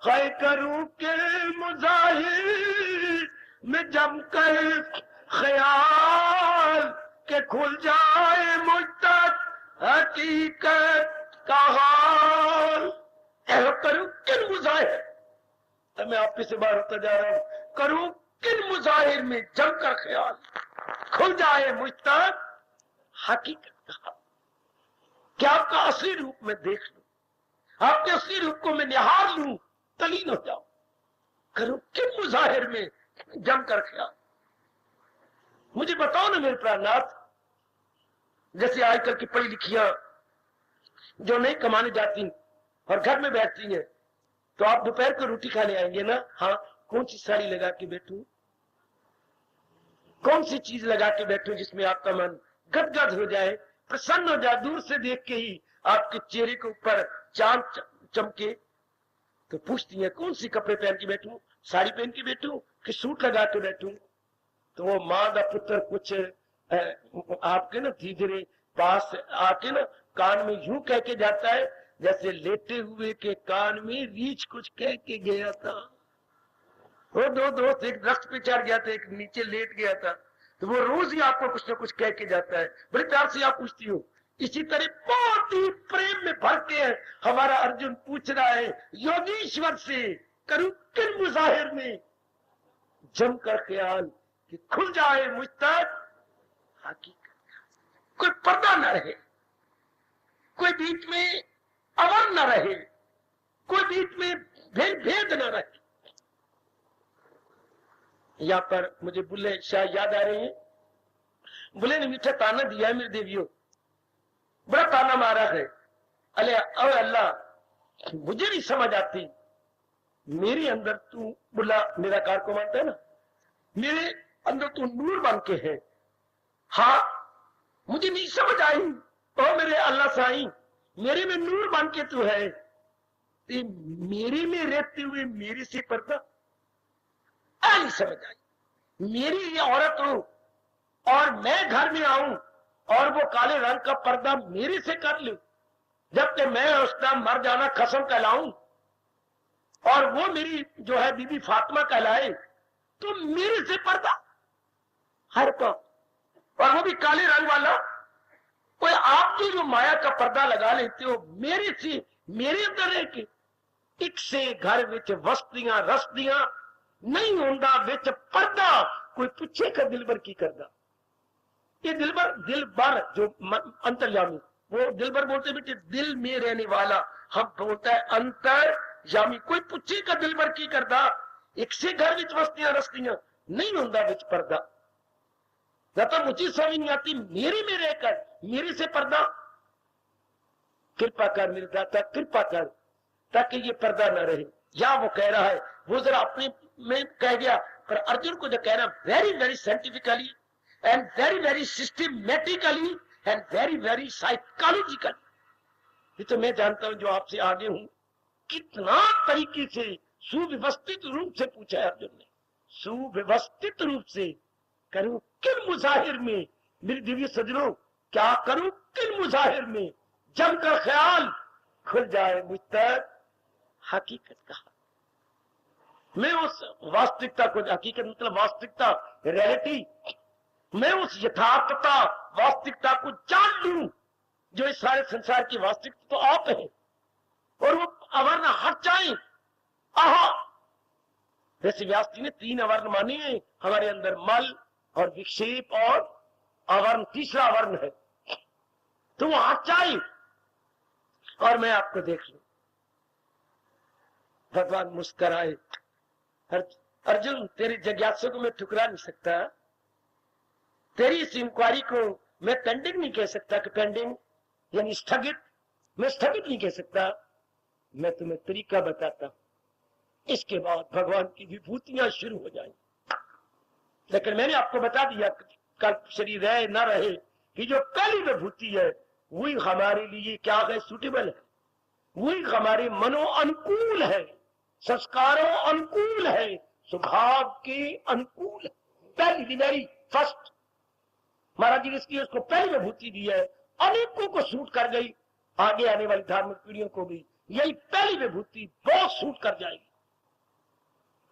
है करूं के मुजाहिर में जमकर ख्याल के खुल जाए मुझ तक हकीकत का हाल। करूं किन मुजाहिर, मैं आप से बाहर होता जा रहा हूं, करूं किन मुजाहिर में जमकर ख्याल, खुल जाए मुझ तक हकीकत का हाल। क्या आपका असली रूप में देख लूं, आपके असली रूप को मैं निहार लूं, तलीन हो जाऊं। करूं किन मुजाहिर में जमकर ख्याल। मुझे बताओ ना मेरे प्राणनाथ, जैसे आजकल की पढ़ी लिखियां जो नहीं कमाने जाती और घर में बैठती हैं, तो आप दोपहर को रोटी खाने आएंगे ना, हाँ कौन सी साड़ी लगा के बैठूं, कौन सी चीज लगा के बैठूं जिसमें आपका मन गदगद हो जाए, प्रसन्न हो जाए, दूर से देख के ही आपके चेहरे के ऊपर चांद चमके। तो पूछती है कौन सी कपड़े पहन के बैठूं, साड़ी पहन के बैठूं कि सूट लगा के बैठूं। तो वो मां का पुत्र कुछ आपके ना धीरे पास आके ना कान में यूं कह के जाता है, जैसे लेटे हुए के कान में रीछ कुछ कह के गया था। वो दो दोस्त, एक दरख्त पे चढ़ गया था, एक नीचे लेट गया था, तो वो रोज ही आपको कुछ ना कुछ कह के जाता है। बड़े प्यार से आप पूछती हो। इसी तरह बहुत ही प्रेम में भर के हमारा अर्जुन पूछ रहा है योगीश्वर से, करूं किन मुजाहिर में जमकर ख्याल कि खुल जाए मुझ तक हकीकत। कोई पर्दा न रहे, कोई बीच में अवर न रहे, कोई बीच में भेद न रहे। यहां पर मुझे बुल्ले शाह याद आ रहे हैं। बुल्ले ने मीठा ताना दिया है मेरे देवियों, बड़ा ताना मारा है। अले अल्लाह मुझे नहीं समझ आती, मेरे अंदर तू, बुल्ला मेरा कार को मानता है ना, मेरे अंदर तू नूर बन के है। हाँ मुझे नहीं समझ आई, ओ मेरे अल्लाह साईं, मेरे में नूर बन के तू है, मेरे में रहते हुए मेरे से पर्दा नहीं समझ आई। मेरी ये औरत हो और मैं घर में आऊं और वो काले रंग का पर्दा मेरे से कर लूं, जबकि मैं उसका मर जाना कसम कहलाऊं और वो मेरी जो है बीबी फातिमा कहलाए, तो मेरे से पर्दा हर को, और वो भी काले रंग वाला। कोई आप जो माया का पर्दा लगा लेते हो मेरे से, मेरे अंदर है कि एक से घर विच वस्तियां रस्तियां नहीं होंदा विच पर्दा, कोई पूछे का दिलबर की करदा। ये दिलबर जो अंतर्यामी, वो दिलबर बोलते बेटे दिल में रहने वाला, हम बोलता है अंतर्यामी। कोई पूछे का दिलबर की करदा, एक से घर विच वस्तियां रस्तियां नहीं होंदा विच पर्दा। तो मुझे समझ नहीं आती, मेरे में रहकर मेरे से पर्दा। कृपा कर मेरे दाता, कृपा कर ताकि ये पर्दा न रहे। या वो कह रहा है, वो जरा अपने में कह गया, पर अर्जुन को जो कह रहा very very scientifically and very very systematically and very very psychologically. ये तो मैं जानता हूं जो आपसे आगे हूं, कितना तरीके से सुव्यवस्थित रूप से पूछा है अर्जुन ने, सुव्यवस्थित रूप से। करूं किन मुजाहिर में, मेरे दिव्य सजनों, क्या करूं किन मुजाहिर में जमकर ख्याल खुल जाए मुझ तक हकीकत का। मैं उस वास्तविकता को, हकीकत मतलब वास्तविकता, रियलिटी, मैं उस यथार्थता वास्तविकता को जान लूं जो इस सारे संसार की वास्तविकता तो आप है, और वो अवर्ण हट जाए। आहा, वैसे व्यास जी ने 3 अवर्ण माने हैं हमारे अंदर, मल और विक्षेप और अवर्ण, तीसरा अवर्ण है, तो वो हट जाए और मैं आपको देख लूं। भगवान मुस्कराए अर्जुन, तेरी जिज्ञासा को मैं ठुकरा नहीं सकता, तेरी इस इंक्वायरी को मैं पेंडिंग नहीं कह सकता कि पेंडिंग यानी स्थगित, मैं स्थगित नहीं कह सकता। मैं तुम्हें तरीका बताता हूं, इसके बाद भगवान की विभूतियां शुरू हो जाएंगी। लेकिन मैंने आपको बता दिया कल शरीर रहे ना रहे कि जो पहली विभूति है वही हमारे लिए क्या है, सुटेबल है, वही हमारे मनो अनुकूल है, संस्कारों अनुकूल है, स्वभाव के अनुकूल है। पहली वेरी फर्स्ट महाराज जी ने इसकी उसको पहली विभूति दी है, अनेकों को सूट कर गई, आगे आने वाली धार्मिक पीढ़ियों को भी यही पहली विभूति बहुत सूट कर जाएगी।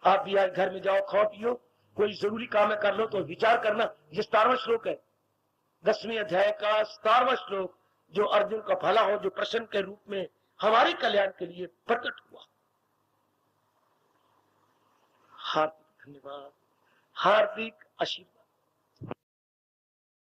आप भी आज घर में जाओ, खाओ पियो, कोई जरूरी काम है कर लो तो विचार करना। ये 17वां श्लोक है 10वें अध्याय का 17वां श्लोक, जो अर्जुन का भला हो, जो प्रश्न के रूप में हमारे कल्याण के लिए प्रकट हुआ। हार्दिक धन्यवाद, हार्दिक आशीर्वाद।